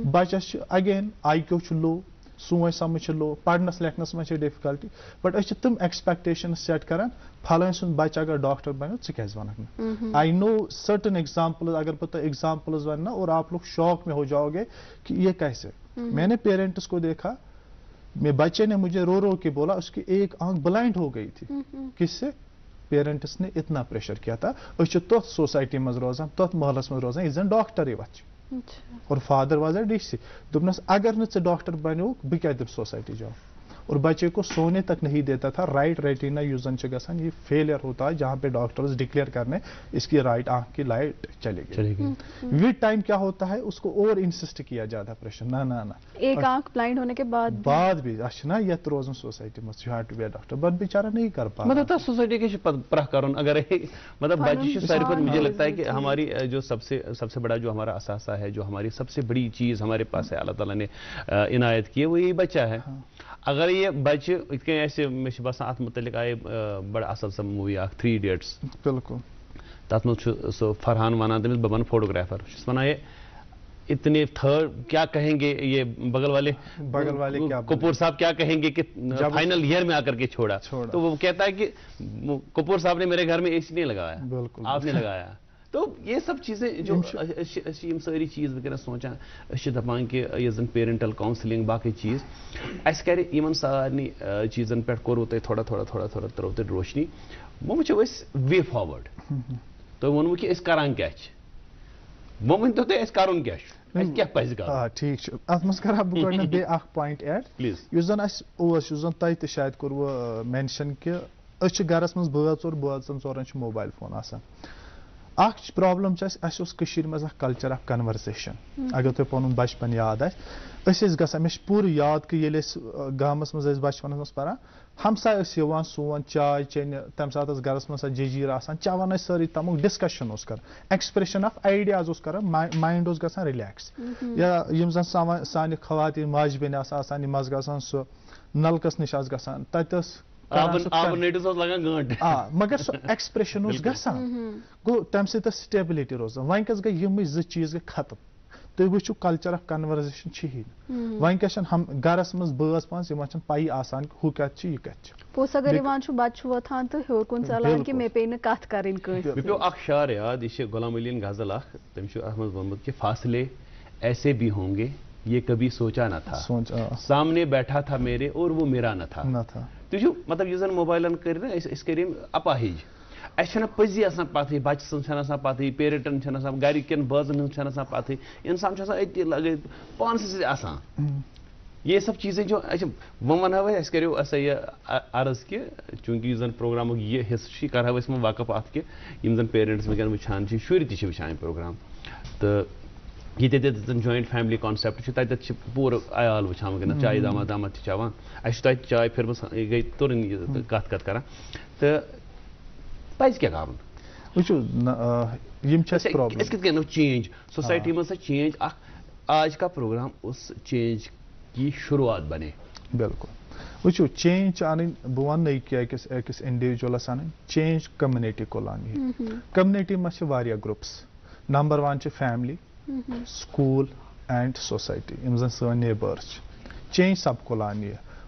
बच्चस अगेन IQ लो सोच समझ लो पढ़नस लेखनस में डिफिकल्टी बट तम एक्सपेक्टेशन सेट करान फलान सुन बच्च अगर डॉक्टर बनो क्या one I know certain examples अगर बता एग्जाम्पल्स वनना और आप लोग शौक में हो जाओगे कि ये कैसे मैंने पेरेंट्स को देखा मेरे बच्चे ने मुझे रो रो के बोला उसकी एक आंख ब्लाइंड हो गई थी किससे पेरेंट्स ने इतना प्रेशर किया था तथ सोसाइटी मज रोजान तथ महलस मज रोजान यह डॉक्टर वच और फादर वाज ए DC दोपनस अगर न डॉक्टर बनो बह क्या दिम सोसाइटी जाओ और बच्चे को सोने तक नहीं देता था राइट रेटिना यूज गसान ये फेलियर होता है जहाँ पे डॉक्टर्स डिक्लेयर करने इसकी राइट आंख की लाइट चलेगी विद टाइम क्या होता है उसको और इंसिस्ट किया जाता प्रेशर ना ना ना एक आंख ब्लाइंड होने के बाद भी अच्छा ये रोजन सोसाइटी में you have to be a doctor but बेचारा नहीं कर पा मतलब सोसाइटी के प्रह कर अगर मतलब बच्चे सारी मुझे लगता है कि हमारी जो सबसे बड़ा जो हमारा असासा है जो हमारी सबसे बड़ी चीज हमारे पास है अल्लाह ताला ने इनायत की है वो ये बच्चा है अगर ये बच्चे ऐसे मे बसान अत मुतलिक आए बड़ा असल सा मूवी 3 Idiots बिल्कुल तथ मज सो फरहान वनान तमिस बन फोटोग्राफर वनान ये इतने थर्ड क्या कहेंगे ये बगल वाले क्या कपूर साहब क्या कहेंगे कि फाइनल ईयर में आकर के छोड़ा तो वो कहता है कि कपूर साहब ने मेरे घर में AC नहीं लगाया आपने लगाया तो ये सब चीज़ें जो सारी चीज़ वगैरह सोचान दपान कि जन पेरेंटल काउंसलिंग बाकी चीज़ अस कर सारे चीज़न पे कोर थोड़ा त्रो तो रोशनी वो वो वे फॉरवर्ड तो वो कि करान क्या वो वन तो कर क्या ठीक अत मज कर बे पॉइंट एड प्लीज जन जन तह शायद कोर मेंशन कि गरस मज बच और बचन 4 मोबाइल फोन आसान प्रॉब्लम मज कल्चर ऑफ कन्वर्सेशन अगर तुम पन बचपन याद गसान मे पूर याद कि गामस मज बचपन मज पान हमसाय सोन चाय चेन तम सात गरस मज जजीर आसान चवान सारी तमुक डिस्कशन कर एक्सप्रेशन ऑफ आइडियाज कर माइंड गसान रिलैक्स या जन सान खवातीन माज बेन आसान मज गसान सह नलकस निश गसान तत मगर सो एक्सप्रेशन गसान गो तम स्टेबिलिटी रोजान वनकस गई यम चीज गई खत्म तुम वो कल्चर ऑफ कन्वर्सेशन वनकस हम गरस मज बस पान पाई आसान हु कह पोस अगर बच्चे वोथान तो हर कुन चलान कि मे पे कत कर शार याद यह गुलाम अली गजल तम कि फासले ऐसे भी होंगे ये कभी सोचा न था सामने बैठा था मेरे और वो मेरा न था तुझु मतलब यह जन मोबाइलन कर कर अपाहिज अस पजी पत बच्चे सन पत पेरेंटन गरिकन बाजन पत इंसान अति लगे पानस ये सब चीज़ें जो वो वन करो अर्ज कि चूंकि जन प्रोग्राम ये हिस्से कर वाकफ अत कि जन पेरेंट्स वगैरह वुचान शुर तक वुचान प्रोग्राम तो ये जॉइंट फैमिली कॉन्सेप्ट तत पूर आयाल वुचान वगैरह चाय दामा दामद चवान अत चाय फिर गई तुरन कत कर तो पज क्या कर चेंज सोसाइटी में चेंज आज का प्रोग्राम उस चेंज की शुरुआत बने बिल्कुल वो चेंज अन बह वन अकिस इंडिविजुअलस अन चेंज कम्युनिटी को लान कम्युनिटी में groups number one family school and society जन सन नेबर्स चेंज सब को लान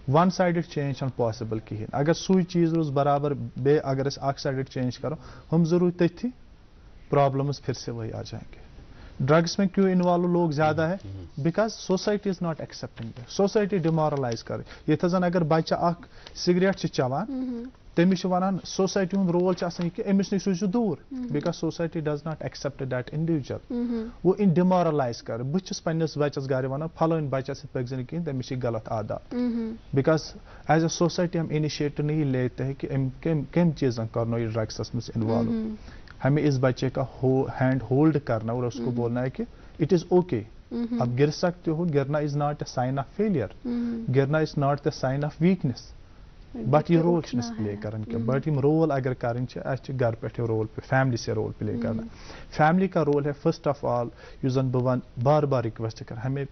वन साइडेड चेंज पॉसिबल कहें अगर सुई चीज रोज बराबर बे अगर अख साइडेड चेंज करो हम जरूर तथी प्रॉब्लम्स फिर से वही आ जाएंगे ड्रग्स में क्यों इन्वॉल्व लोग ज्यादा है because society is not accepting society demoralize कर ये जन अगर बच्चा अख सिगरेट चवान तमिस वन सोसाइटी हूं रोल कि अमिस नश रूजू दूर because society does not accept that individual वो इन डिमोरलाइज कर बस पन्नस बच्चस घर वन फलोन बच्चा सत पकन कहें तमिस गलत आदत बिकॉज एज अ सोसाइटी हम इनिशिएटिव नहीं लेते हैं कि कम चीज़न करना ये ड्रग्स में इन्वॉल्व हमें इस बच्चे का हैंड होल्ड करना और उसको बोलना है कि इट इज ओके अब गिर सकते हो गिरना is not a sign of failure गिरना is not the sign of weakness but ये रोल प्ले कर बट यम रोल अगर कर घर पे रोल फैमिली से रोल प्ले करना फैमिली का रोल है फर्स्ट ऑफ ऑल यूजन बह वन बार बार रिक्वेस्ट कर हमें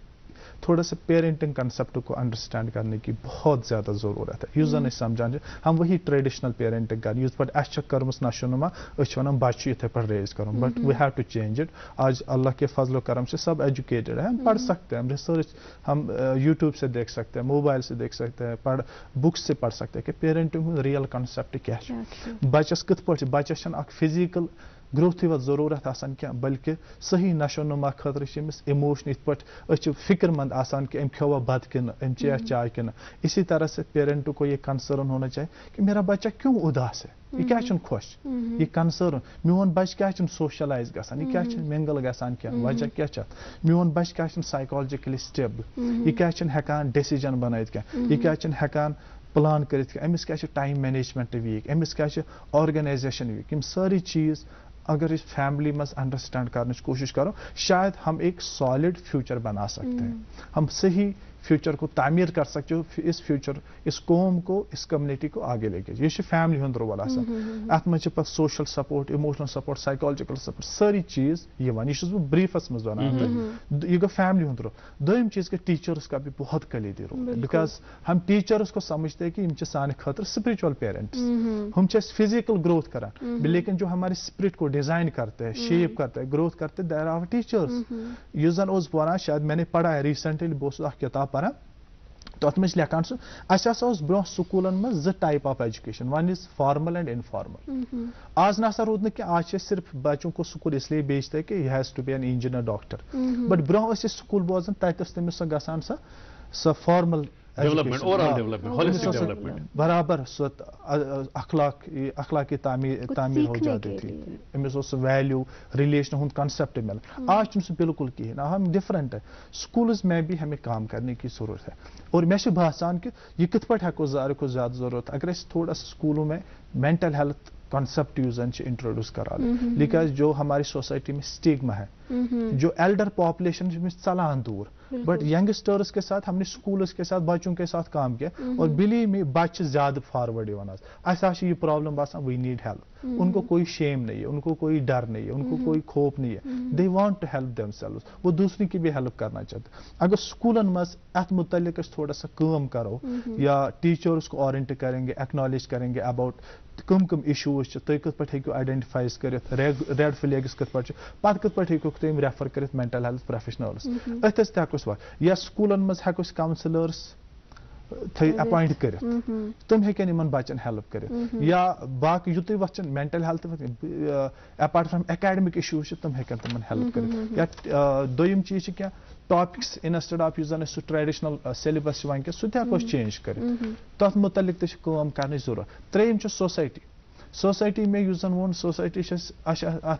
थोड़ा सा पेरेंटिंग कंसेप्ट को अंडरस्टैंड करने की बहुत ज़्यादा ज़रूरत है यूजन समझान हम वही ट्रेडिशनल पेरेंटिंग कर यूज पे कर्म नशोनुमा वन बच्चे इथे पे रेज कर but we have to change it आज अल्लाह के फजल करम से सब एजुकेटेड है हम पढ़ सकते हैं हम रिसर्च हम यूट्यूब से देख सकते हैं मोबाइल से देख सकते हैं बुक्स से पढ़ सकते हैं कि पेरेंटिंग रियल कंसेप्ट क्या बच्चस कत पे बच्चस फिजिकल ग्रोथ वत जरूरत आसान क्या बल्कि सही नशो नुमा खतर इमोशन इत पे फिक्रमंद आसान कि खवा बद कि चेया चाय कि इसी तरह से पेरेंटों को ये कंसर्न होना चाहिए कि मेरा बच्चा क्यों उदास है ये क्या खुश ये कंसर्न मोन बच क्या सोशलाइज गसान ये क्या मिंगल गसान क्या वजह क्या मोन बच क्या साइकोलॉजिकली स्टेबल ये क्या हेकान डिसीजन बनायत क्या ये क्या हेकान प्लान कर अमिस क्या टाइम मैनेजमेंट वीक अमिस क्या ऑर्गेनाइजेशन वीक यम सारी चीज़ अगर इस फैमिली में अंडरस्टैंड करने की कोशिश करो शायद हम एक सॉलिड फ्यूचर बना सकते हैं हम सही फ्यूचर को तामीर कर सकते हो इस फ्यूचर इस कौम को इस कम्युनिटी को आगे लेके ये फैमिली हंद रोल अत मे social support emotional support psychological support सारी चीज ये ब्रीफस मज वन यह गो फैमिली हंद रोल दोम चीज के टीचर्स का भी बहुत कलीदी रोल बिकॉज हम टीचर्स को समझते हैं कि इन सान खतर स्पिरिचुअल पेरेंट्स हम फिजिकल ग्रोथ करान लेकिन जो हमारे स्पिरिट को डिजाइन करते हैं शेप करते हैं ग्रोथ करते हैं देयर आवर टीचर्स यह जन वन शायद मैंने पढ़ा है रिसेंटली बहुत किताब पढ़ा तथ मे लिखान ब्रो स्कूलन में जो type of education one is formal and informal आज नसा रूद कि आज सिर्फ बच्चों को स्कूल इसलिए बेचते हैं कि he has to be an engineer doctor but ब्रो स्कूल बोजान तस तमिस गसान सा formal development overall development holistic development बराबर अखलाकी तामीर हो जाती थी अमिस वैल्यू रिलेशन हूं कंसेप्ट मिल आज बिल्कुल कहें हम डिफरेंट है स्कूल्स में भी हमें काम करने की जरूरत है और मे बासान कि यह कित पे हेको ज़्यादा ज़रूरत अगर थोड़ा स्कूलों में मेंटल हेल्थ कॉन्सेप्ट यूजन इंट्रोड्यूस करा बिकॉज जो हमारी सोसाइटी में स्टिग्मा है, जो एल्डर पॉपुलेशन में चलान दूर, बट यंगस्टर्स के साथ हमने स्कूल्स के साथ बच्चों के साथ काम किया और बिलीव में बच्चे ज्यादा फॉरवर्ड ये प्रॉब्लम बसान वी नीड हेल्प। उनको कोई शेम नहीं है, उनको कोई डर नहीं है, उनको कोई खौफ नहीं है, they want to help themselves, वो दूसरे की भी हेल्प करना चाहते। अगर स्कूलन मज अत मुतल्लिक थोड़ा सा काम करो या टीचर्स को ओरिएंट करेंगे, एक्नॉलेज करेंगे अबाउट कम इशूज तुम कत पे हेकू आइडेंटिफाइज कर, रेड फ्लैग्स कत पे पत कत पे हेकू तुम रेफर कर मेंटल हेल्थ प्रोफेशनल्स अथस तक या स्कूलन मज हेको काउंसलर्स अपॉइंट कर, तुम हेकन इन बच्चन हेल्प कर, या बाकी युत वचन mental health apart from academic issues तुम हेकन तुम हेल्प कर। या दोयम चीज क्या टॉपिक्स इंस्टेड ऑफ यूजन सह ट्रेडिशनल सिलेबस वनकस सह चेंज कर, तथ मुतलिक तम कर जरूरत। त्रेम सोसाइटी, सोसाइटी में यूजन वो सोसाइटी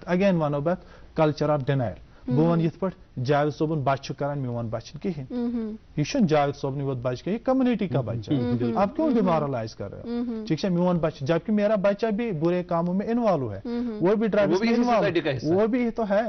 अगेन वनो बह कल्चर ऑफ डिनाइल। बह वन ये जावेद सोबन बच्चे कर मोन बच्चन कहें, यह जावेद सोबन वो बच्चे, ये कम्युनिटी का बच्चा, आप क्यों डिमोरलाइज कर रहे हो? ठीक है, मोन बच्चा, जबकि मेरा बच्चा भी बुरे कामों में इन्वॉल्व है, वो भी ड्रग्स में इन्वॉल्व, वो भी तो है।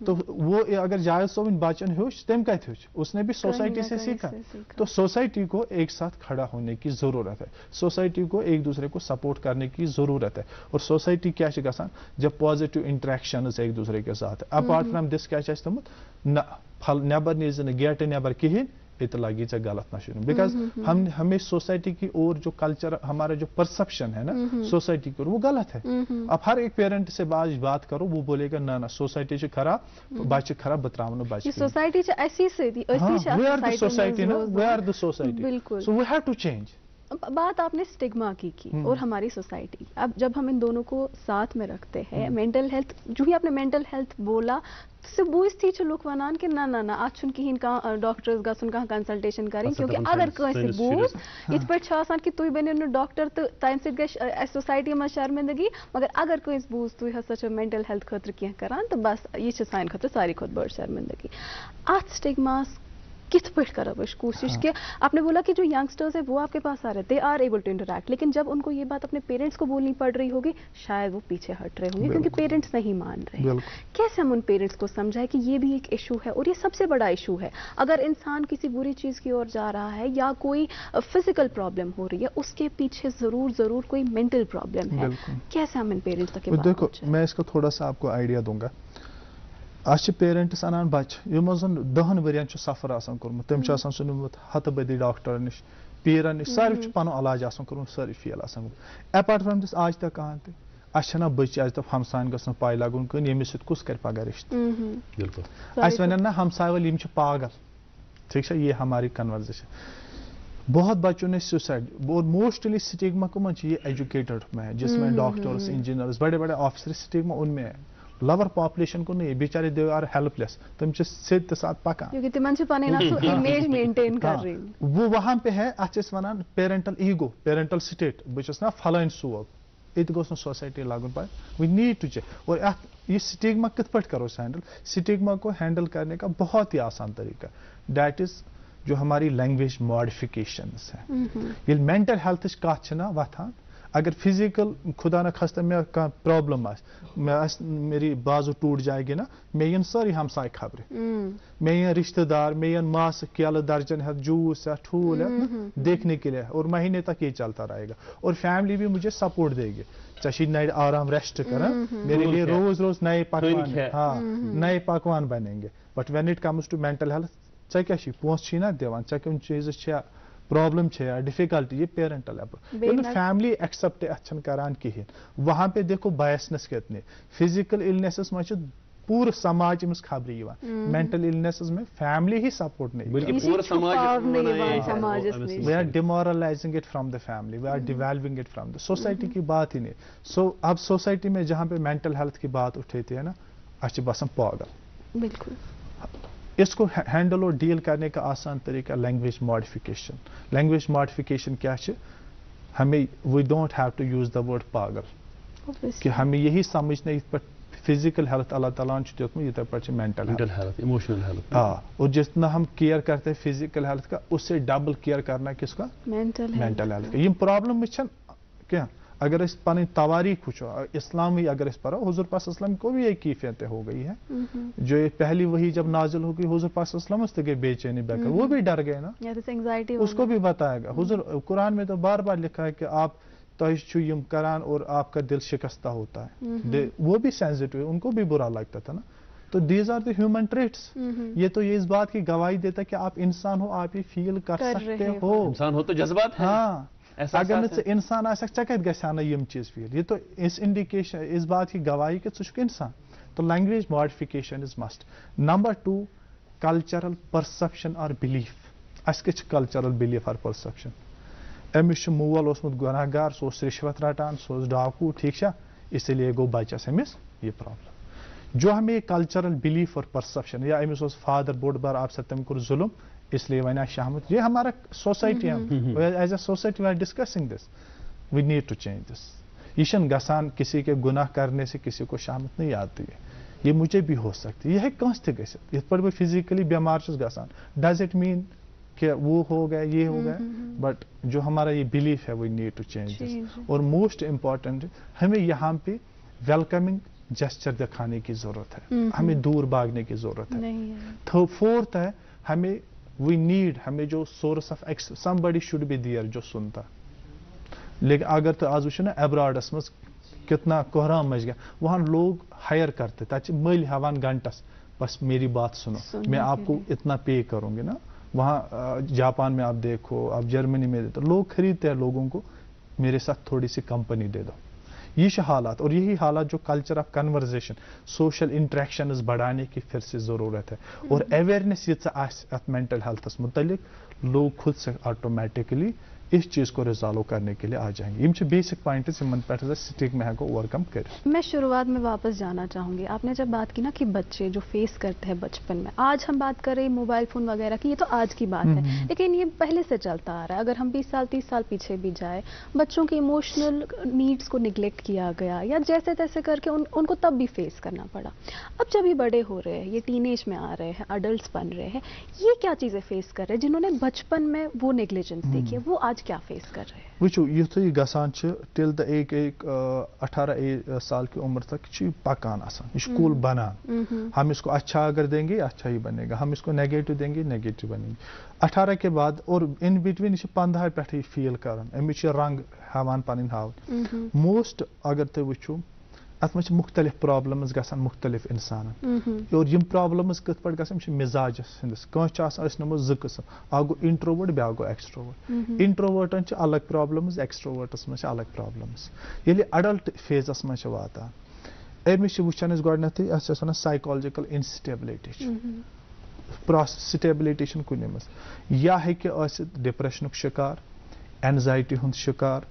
तो वो अगर जावेद सोबन बच्चन होश तम कत होश, उसने भी सोसाइटी से सीखा। तो सोसाइटी को एक साथ खड़ा होने की जरूरत है, सोसाइटी को एक दूसरे को सपोर्ट करने की जरूरत है। और सोसाइटी क्या गसान जब पॉजिटिव इंटरेक्शन एक दूसरे के साथ, अपार्ट फ्रॉम दिस क्या न फल नबर नीज गेट नबर कहें इत लगी गलत ना शुरू, बिकॉज हम हमें सोसाइटी की और जो कल्चर हमारा जो परसेप्शन है ना सोसाइटी की वो गलत है। अब हर एक पेरेंट से बात करो वो बोलेगा ना ना सोसाइटी खराब, बच्चे खराब बतरावन बच्चे society we are the society ना, we are the society, so we have to change. बात आपने स्टिग्मा की और हमारी सोसाइटी, अब जब हम इन दोनों को साथ में रखते हैं, मेंटल हेल्थ जो ही आपने मेंटल हेल्थ बोला तो बूझ थी लोग वनान कि ना ना ना आज कहें कह डॉक्टर्स गसन कह कंसल्टेशन करें, क्योंकि अगर कंसे बूझ इत पे कि तुम बनो डॉक्टर तो तम सह सोसाइटी में शर्मिंदगी, मगर अगर कंस बूझ तुम हसा मेंटल हेल्थ खतर कह करान तो बस ये सान खतर सारी खुद बड़ शर्मिंदगी। अत स्टिग्मास कित पे करो कोशिश कि आपने बोला कि जो यंगस्टर्स है वो आपके पास आ रहे, they are able to interact, लेकिन जब उनको ये बात अपने पेरेंट्स को बोलनी पड़ रही होगी शायद वो पीछे हट रहे होंगे क्योंकि पेरेंट्स नहीं मान रहे। कैसे हम उन पेरेंट्स को समझाएं कि ये भी एक इशू है और ये सबसे बड़ा इशू है। अगर इंसान किसी बुरी चीज की ओर जा रहा है या कोई फिजिकल प्रॉब्लम हो रही है, उसके पीछे जरूर कोई मेंटल प्रॉब्लम है, कैसे हम इन पेरेंट्स तक बात देखो मैं इसको थोड़ा सा आपको आइडिया दूंगा। आज पेरेंट्स अनान बच्चे यमो जन 10 वरियन सफर आसान कोर्मुत, तम सुनमुत हत बदी डॉक्टर निश पीरन निश सारे पन इलाज आसान कोर्मुत, सारे फेल आसान। अपार्ट फ्रॉम दिस आज तक कहां ते अच्छा बच्चे आज तक हमसान गसन पाई लागुन कन यमिस सत कुस कर पगा रिश्ते, बिल्कुल अस वनन ना हमसाय वाल यम छ पागल, ठीक है, ये हमारी कन्वर्सेशन। बहुत बच्चों ने सुसाइड, और मोस्टली स्टिग्मा को मंच ये एजुकेटेड में है, जिसमें डॉक्टर्स इंजीनियर्स बड़े बड़े ऑफिसर स्टिग्मा उनमें है, लवर पॉपुलेशन को नहीं, बेचारे दे आर हेल्पलेस, तुम सिद्ध साथ पका क्योंकि तिमन से पाने ना सो इमेज मेंटेन कर रही वो वहां पे है। अच्छे वनान पेरेंटल ईगो, पेरेंटल स्टेट बस ना फलाइन सोब इत गोस सोसाइटी लागू पाए, वी नीड टू चेक। और ये स्टिग्मा कित पे करो हैंडल, स्टिग्मा को हैंडल करने का बहुत ही आसान तरीका दैट इज जो हमारी लैंग्वेज मॉडिफिकेशन है। ये मेंटल हेल्थ कथ ना वथान, अगर फिजिकल खुदा न खस्ता में कह प्रॉब्लम मेरी बाजू टूट जाएगी ना, मे यन सारी हमसाय खबरें, मे यन रिश्तेदार, मे यन मास केल दर्जन है, जूस है, ठूल है देखने के लिए, और महीने तक ये चलता रहेगा। और फैमिली भी मुझे सपोर्ट देगी, चशी नए आराम रेस्ट कर, मेरे लिए रोज रोज नए पकवान, हाँ नए पकवान बनेंगे। But when it comes to mental health चे क्या पोस ना दिवान, चे कम चीज प्रॉब्लम है, डिफिकल्टी, ये पेरेंटल फैमिली एक्सेप्ट अच्छन करान कहें। वहां पे देखो बायसनेस कितने, फिजिकल इलनेसेस में पूरा समाज अमिस खबरी, मेंटल इलनेसेस में फैमिली ही सपोर्ट नहीं, पूरा समाज, we are demoralising it from the family, we are devolving it from the society की बात ही नहीं। सो अब सोसाइटी में जहाँ पे मेंटल हेल्थ की बात उठेती है ना, अच्छी बसन पागल। बिल्कुल इसको हैंडल और डील करने का आसान तरीका लैंग्वेज मॉडिफिकेशन। लैंग्वेज मॉडिफिकेशन क्या है, हमें we don't have to use the word पागल, कि हमें यही समझना इस पर फिजिकल हेल्थ अल्लाह ताला ने दिया, ये पर मेंटल हेल्थ, इमोशनल हेल्थ। हाँ, और जितना हम केयर करते हैं फिजिकल हेल्थ का, उससे डबल केयर करना किसका, मेंटल हेल्थ का। ये प्रॉब्लम क्या अगर इस पन तवारीख वुचो इस्लामी अगर इस पढ़ो हुजूर पाक सल्लल्लाहु अलैहि वसल्लम को भी एक कैफियत हो गई है जो ये पहली वही जब नाजिल हो गई हुजूर पाक सल्लल्लाहु अलैहि वसल्लम गए बेचैनी बेकर वो भी डर गए ना, एंजाइटी उसको भी बताएगा। हुजूर कुरान में तो बार बार लिखा है कि आप तो करान और आपका दिल शिकस्ता होता है, वो भी सेंसिटिव, उनको भी बुरा लगता था ना। तो these are the human traits. ये तो ये इस बात की गवाही देता है कि आप इंसान हो, आप ये फील कर सकते हो। इंसान हो तो जज्बात है। हाँ, अगर नच इंसान आना यम चीज फील, ये तो इस इंडिकेशन इस बात की गवाही कि छु इंसान। तो language modification is must. Number 2 cultural perception और बिलीफ। अस कल्चरल बिलीफ और परसेप्शन अमिस मोल ओसमुत गुनाहगार, सो रिश्वत रटान, सो डाकू, ठीक है, इसलिए गो बचस अमिस ये प्रॉब्लम। जो हमें कल्चरल बिलीफ और परसेप्शन या अमिस फादर बोर्ड बार आप तम कोर जुल्म इसलिए वन शाहमत, ये हमारा society as a society we are discussing this, we need to change this. ये गसान किसी के गुनाह करने से किसी को शाहमत नहीं आती है, ये मुझे भी हो सकती है, यह कंस थे गि पे फिजिकली बीमार गसान, डज इट मीन कि वो हो गया ये हो गया, बट जो हमारा ये बिलीफ है we need to change this. और मोस्ट इम्पॉर्टेंट हमें यहाँ पे वेलकमिंग जेस्चर दिखाने की जरूरत है, हमें दूर भागने की जरूरत है। तो फोर्थ है हमें वी नीड, हमें जो source of somebody should be there जो सुनता। लेकिन अगर तो आज वो ना एब्रॉडस मज कितना कोहराम मच गया, वहाँ लोग हायर करते तक मल हवान घंटस, बस मेरी बात सुनो, मैं आपको इतना पे करूंगी ना। वहाँ जापान में आप देखो, आप जर्मनी में देखो, लोग खरीदते हैं लोगों को, मेरे साथ थोड़ी सी कंपनी दे दो। ये हालात, और यही हालात जो culture of conversation, social interaction बढ़ाने की फिर से जरूरत है। और अवेयरनेस ये मेंटल हेल्थ मुतलिक लोग खुद से ऑटोमेटिकली इस चीज को रिजॉल्व करने के लिए आ जाएंगे। ये बेसिक पॉइंट पे स्टिग्मा को ओवरकम कर। मैं शुरुआत में वापस जाना चाहूंगी, आपने जब बात की ना कि बच्चे जो फेस करते हैं बचपन में, आज हम बात कर रहे हैं मोबाइल फोन वगैरह की, ये तो आज की बात है, लेकिन ये पहले से चलता आ रहा है। अगर हम 20 साल 30 साल पीछे भी जाए, बच्चों की इमोशनल नीड्स को निगलेक्ट किया गया या जैसे तैसे करके उनको तब भी फेस करना पड़ा। अब जब ये बड़े हो रहे हैं, ये टीनेज में आ रहे हैं, अडल्ट बन रहे हैं, ये क्या चीजें फेस कर रहे हैं जिन्होंने बचपन में वो नेग्लिजेंस देखी है, वो आज क्या फेस कर रहे हैं? वो युथु गसान टिल द एक 18 साल की उम्र तक पकान आसान, ये कूल बनान। हम इसको अच्छा अगर देंगे अच्छा ही बनेगा, हम इसको नेगेटिव देंगे नेगेटिव बनेंगे। 18 के बाद और इन बिटवीन 15 पे फील कर अमिच रंग हावान पन हावन। मोस्ट अगर तुम वो अत मुख्तलिफ प्रॉब्लम्स गसान मुख्तलिफ इंसान, और यम प्रॉब्लम्स कत पे गसान मिजाज हंदिस कस नमो ज किस्म, आ गो इंट्रोवर्ट ब्या गो एक्सट्रोवर्ट। इंट्रोवर्टन अलग प्रॉब्लम्स, एक्सट्रोवर्टस में अलग प्रॉब्लम्स। ये अडल्ट फेजस में वातान Amish वुचान गडनथी one psychological instability, stability कुन मज, या हेक डिप्रेशन शिकार, एंजाइटी हुंद शिकार,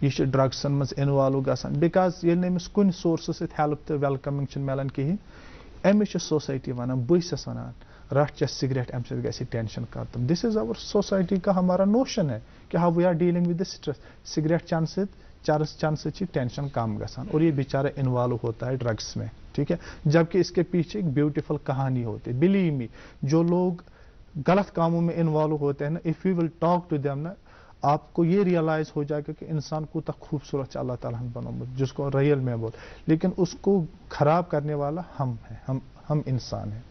ये ड्रग्सन मज इन्वॉल्व गसान, बिकॉज ये अमिस कुन सोर्स हेल्प तो वेलकमिंग मिलान कहें। अमिस सोसाइटी वन बस वन रट चे सिगरेट अम सि टेंशन खत्म। दिस इज आवर सोसाइटी का हमारा नोशन है कि how we are dealing with stress. Cigarette चन चरस चन से टेंशन कम गसान, और ये बेचारा इन्वॉल्व होता है ड्रग्स में, ठीक है, जबकि इसके पीछे एक ब्यूटीफुल कहानी होती है। बिलीव मी, जो लोग गलत कामों में इन्वॉल्व होते हैं ना, if you will talk to them ना, आपको ये रियलाइज हो जाएगा कि इंसान को तक खूबसूरत अल्लाह ताला ने बनाया, जिसको रियल में बोल, लेकिन उसको खराब करने वाला हम हैं, हम इंसान हैं,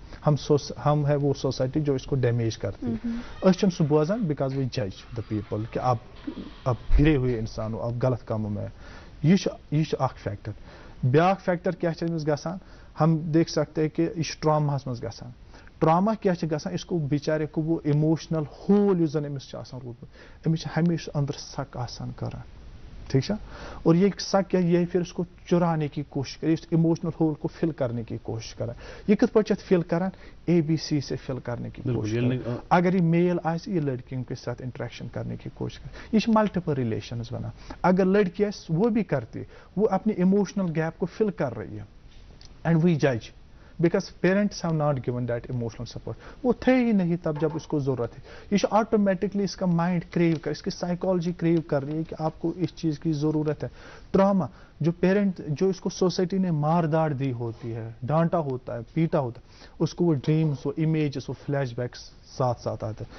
हम है वो सोसाइटी जो इसको डैमेज करती है। सह बोजान बिकॉज वी जज द पीपल कि आप गिरे हुए इंसान हो, आप गलत कामों में। ये फैक्टर। ब्या फैक्टर क्या गसान, हम देख सकते हैं कि इस ट्रामा मज गसान। ट्रामा क्या गसान, इसको बेचारे को वो इमोशनल होल जन अमिस रूदमुत, अमिस हमेशा अंदर सक आसान करान, ठीक है। और ये सक क्या, ये फिर इसको चुराने की कोशिश करे, इस इमोशनल होल को फिल करने की कोशिश करें। ये कित पे फिल करान, ABC से फिल करने की कोशिश करें। अगर ये मेल आए, ये लड़कियों के साथ इंटरेक्शन करने की कोशिश करें। ये मल्टीपल रिलेशन बना। अगर लड़की है वो भी करती, वो अपनी इमोशनल गैप को फिल कर रही है, एंड वी जज because parents have not given that emotional support. वो थे ही नहीं तब जब उसको ज़रूरत है। ये ऑटोमेटिकली इसका माइंड क्रेव कर, इसकी साइकोलॉजी क्रेव कर रही है कि आपको इस चीज़ की ज़रूरत है। ट्रॉमा जो पेरेंट जो इसको सोसाइटी ने मार दाड़ दी होती है, डांटा होता है, पीटा होता है, उसको वो ड्रीम्स, वो इमेजेस, वो फ्लैशबैक्स साथ साथ आते हैं।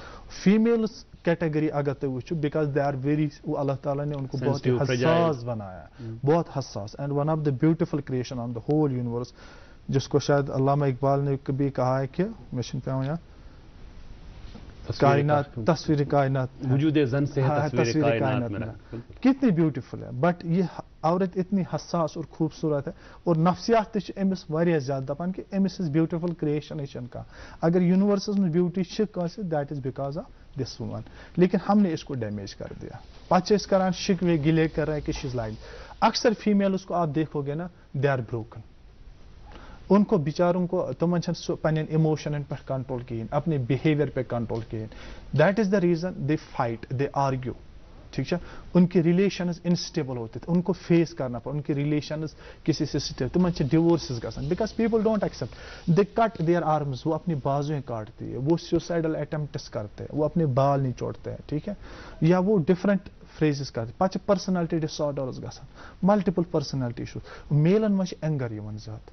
फीमेल्स कैटेगरी अगर तो वो because they are very, Allah ताला ने उनको बहुत हसास बनाया, बहुत हसास। And one of the beautiful creation on the whole universe, जिसको शायद अल्लामा इकबाल ने कभी कहा है कि मिशन पे हूँ यहाँ, कायनात तस्वीर कायनात वजूद ज़न से है हाँ, तस्वीर कायनात में मेरा। कितनी ब्यूटीफुल है। बट ये औरत इतनी हसास और खूबसूरत है और नफ्सियात अमिस वारिया ज्यादा दपान कि अमिस इज ब्यूटीफुल क्रिएशन का। अगर यूनिवर्सस में beauty that is because of this woman, लेकिन हमने इसको डैमेज कर दिया। पचे करान शिकवे गिले कर रहे हैं कि शीज लाइक। अक्सर फीमेल उसको आप देखोगे ना, दे आर ब्रोकन। उनको बेचारों को तुम पन इमोशन पर कंट्रोल कहें, अपने बिहेवियर पे कंट्रोल कहें। That is the reason they fight, they argue. ठीक है, उनके रिलेशन इनस्टेबल होते थे, उनको फेस करना पड़ा, उनके रिलेशन किसी से स्टेबल, तुम डिवोर्सेस गसन because people don't accept. They cut their arms, वो अपनी बाजुएं काटती है, वो सुसाइडल अटेम्प्ट्स करते हैं, वो अपने बाल निचोड़ते हैं। ठीक है, या वो डिफरेंट फ्रेजेस करते, पे पर्सनालिटी डिसऑर्डर्स गसन, मल्टीपल पर्सनालिटी इशूज। मेलन में एंगर यवन ज्यादा,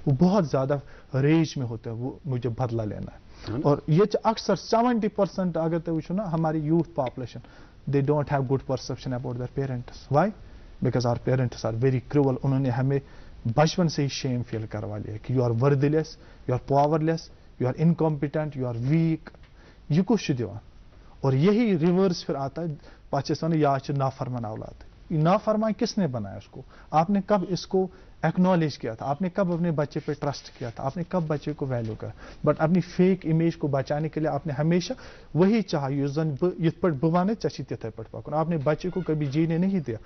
वो बहुत ज्यादा रेज में होते हैं, वो मुझे बदला लेना है। और ये अक्सर 70% अगर तो वो ना हमारी youth population, they don't have good perception about their parents. Why? Because our parents are very cruel. उन्होंने हमें बचपन से ही shame feel करवा लिया कि you are worthless, you are powerless, you are incompetent, you are weak. ये कुछ दिवा। और यही रिवर्स फिर आता है पाकिस्तान या नाफरमान औलाद। नाफरमान किसने बनाया उसको? आपने कब इसको एक्नॉलेज किया था? आपने कब अपने बच्चे पे ट्रस्ट किया था? आपने कब बच्चे को वैल्यू किया? बट अपनी फेक इमेज को बचाने के लिए आपने हमेशा वही चाहा, यूजन इत पे बने चे तिथे पे पकन। आपने बच्चे को कभी जीने नहीं दिया।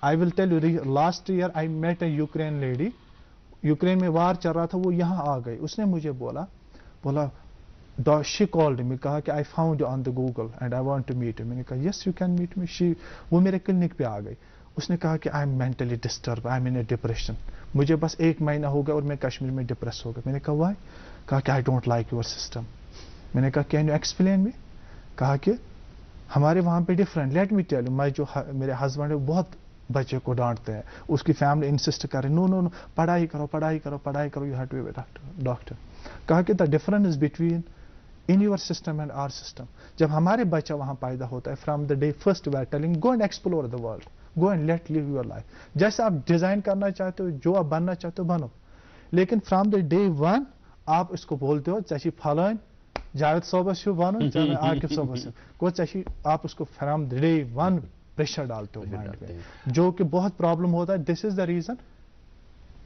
I will tell you, last year I met a Ukraine lady, Ukraine में वार चल रहा था, वो यहाँ आ गई। उसने मुझे बोला शी कॉल्ड मी, कहा कि I found on the Google and I want to meet you. मैंने कहा yes you can meet me. वो मेरे क्लिनिक पे आ गई। उसने कहा कि I am mentally disturb, I am in a depression, मुझे बस 1 महीना हो गया और मैं कश्मीर में डिप्रेस हो गया। मैंने कहा वाई? कहा कि I don't like your system. मैंने कहा कैन यू एक्सप्लेन मी? कहा कि हमारे वहाँ पे different. Let me tell you, मैं जो मेरे हस्बैंड है बहुत बच्चे को डांटते हैं, उसकी फैमिली इंसिस्ट करे नो नो नो पढ़ाई करो पढ़ाई करो पढ़ाई करो, you have to be doctor. कहा कि the difference is between in your system and our system. जब हमारे बच्चा वहाँ पैदा होता है, from the day first we are telling go and explore the world, go and let live your life. जैसे आप डिजाइन करना चाहते हो, जो आप बनना चाहते हो बनो, लेकिन फ्रॉम द डे 1 आप इसको बोलते हो चाहे फलान जावेद सोबस बनो चाहे आकिब सोबस को, चाहे आप उसको फ्रॉम द डे 1 प्रेशर डालते हो माइंड पे, जो कि बहुत प्रॉब्लम होता है। दिस इज द रीजन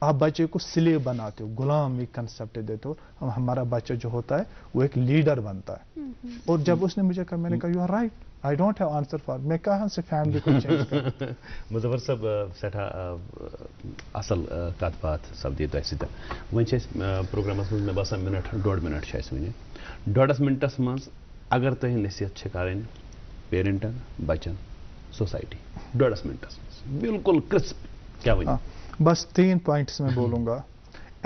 आप बच्चे को स्लेव बनाते हो, गुलाम एक कंसेप्ट देते हो। हमारा बच्चा जो होता है वो एक लीडर बनता है। और जब उसने मुझे कहा, मैंने कहा you are right, I don't have answer for, मैं कहां से फैमिली को चेंज करूं। मुजफ्फर साहब सठा असल कत बात सपदी तह सत वन प्रोग्रामस में बसान मिनट 1.5 मिनट वन 1.5 मिनटस मज अगर तुम नसीहत करें पेरेंटन बच्चन सोसाइटी 1.5 मिनटस बिल्कुल क्रिस्प क्या वन? बस 3 पॉइंट्स में बोलूंगा।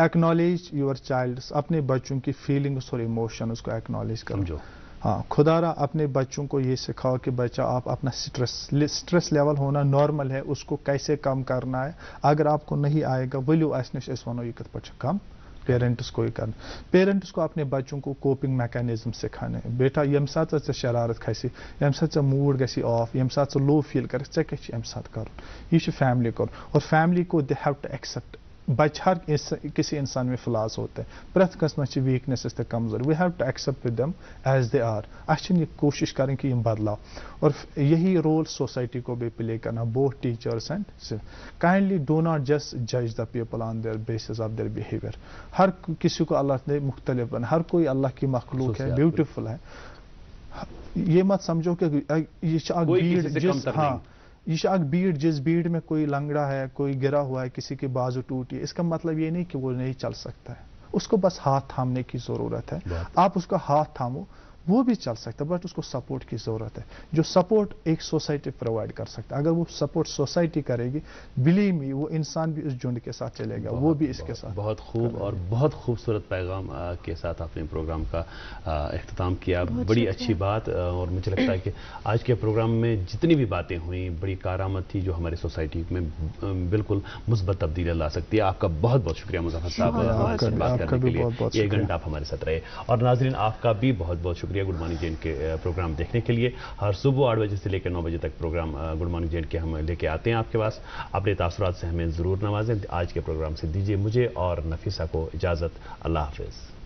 एक्नॉलेज योर चाइल्ड, अपने बच्चों की फीलिंग्स और इमोशन उसको एक्नॉलेज करो। हाँ, खुदारा अपने बच्चों को ये सिखाओ कि बच्चा आप अपना स्ट्रेस लेवल होना नॉर्मल है, उसको कैसे कम करना है। अगर आपको नहीं आएगा वलियो अस वनो यह कत पे कम, पेरेंट्स को ही करना। पेरेंट्स को अपने बच्चों को कोपिंग मैकेनिज्म सिखाने। बेटा यम साथ शरारत खसी, यम साथ मूड गसी ऑफ, यम साथ लो फील कर यम साथ कर, यह फैमिली कर। और फैमिली को दे हैव टू एक्सेप्ट। बच हर किसी इंसान में फ्लास होते हैं, प्रत कस में वीकनेस तो कमजोर, we have to accept with them as they are. अच्छी कोशिश करें कि बदलाव, और यही रोल सोसाइटी को भी प्ले करना, both teachers and kindly do not just जज the people on their basis of their behaviour. हर किसी को अल्लाह ने मुख्तलिफ बना, हर कोई अल्लाह की मखलूक है, ब्यूटीफुल है। ये मत समझो कि ये भीड़ जिस भीड़ में कोई लंगड़ा है, कोई गिरा हुआ है, किसी की बाजू टूटी है, इसका मतलब ये नहीं कि वो नहीं चल सकता है। उसको बस हाथ थामने की जरूरत है। आप उसका हाथ थामो, वो भी चल सकता है, बट उसको सपोर्ट की ज़रूरत है। जो सपोर्ट एक सोसाइटी प्रोवाइड कर सकता है, अगर वो सपोर्ट सोसाइटी करेगी, बिलीव मी, वो इंसान भी उस झुंड के साथ चलेगा, वो भी इसके साथ। बहुत खूब और बहुत खूबसूरत पैगाम के साथ आपने प्रोग्राम का इख्तिताम किया। बड़ी अच्छी बात, और मुझे लगता है कि आज के प्रोग्राम में जितनी भी बातें हुई बड़ी कारआमद थी, जो हमारी सोसाइटी में बिल्कुल मुस्बत तब्दीली ला सकती है। आपका बहुत बहुत शुक्रिया मुज़फ़्फ़र साहब हमारे साथ बात करने के लिए। 1 घंटा आप हमारे साथ रहे। और नाज़रीन, आपका भी बहुत बहुत शुक्रिया गुड मॉर्निंग जे एंड के प्रोग्राम देखने के लिए। हर सुबह 8 बजे से लेकर 9 बजे तक program good morning J and K हम लेके आते हैं आपके पास। अपने तासुरात से हमें ज़रूर नवाजें। आज के प्रोग्राम से दीजिए मुझे और नफीसा को इजाज़त। अल्लाह हाफ़िज़।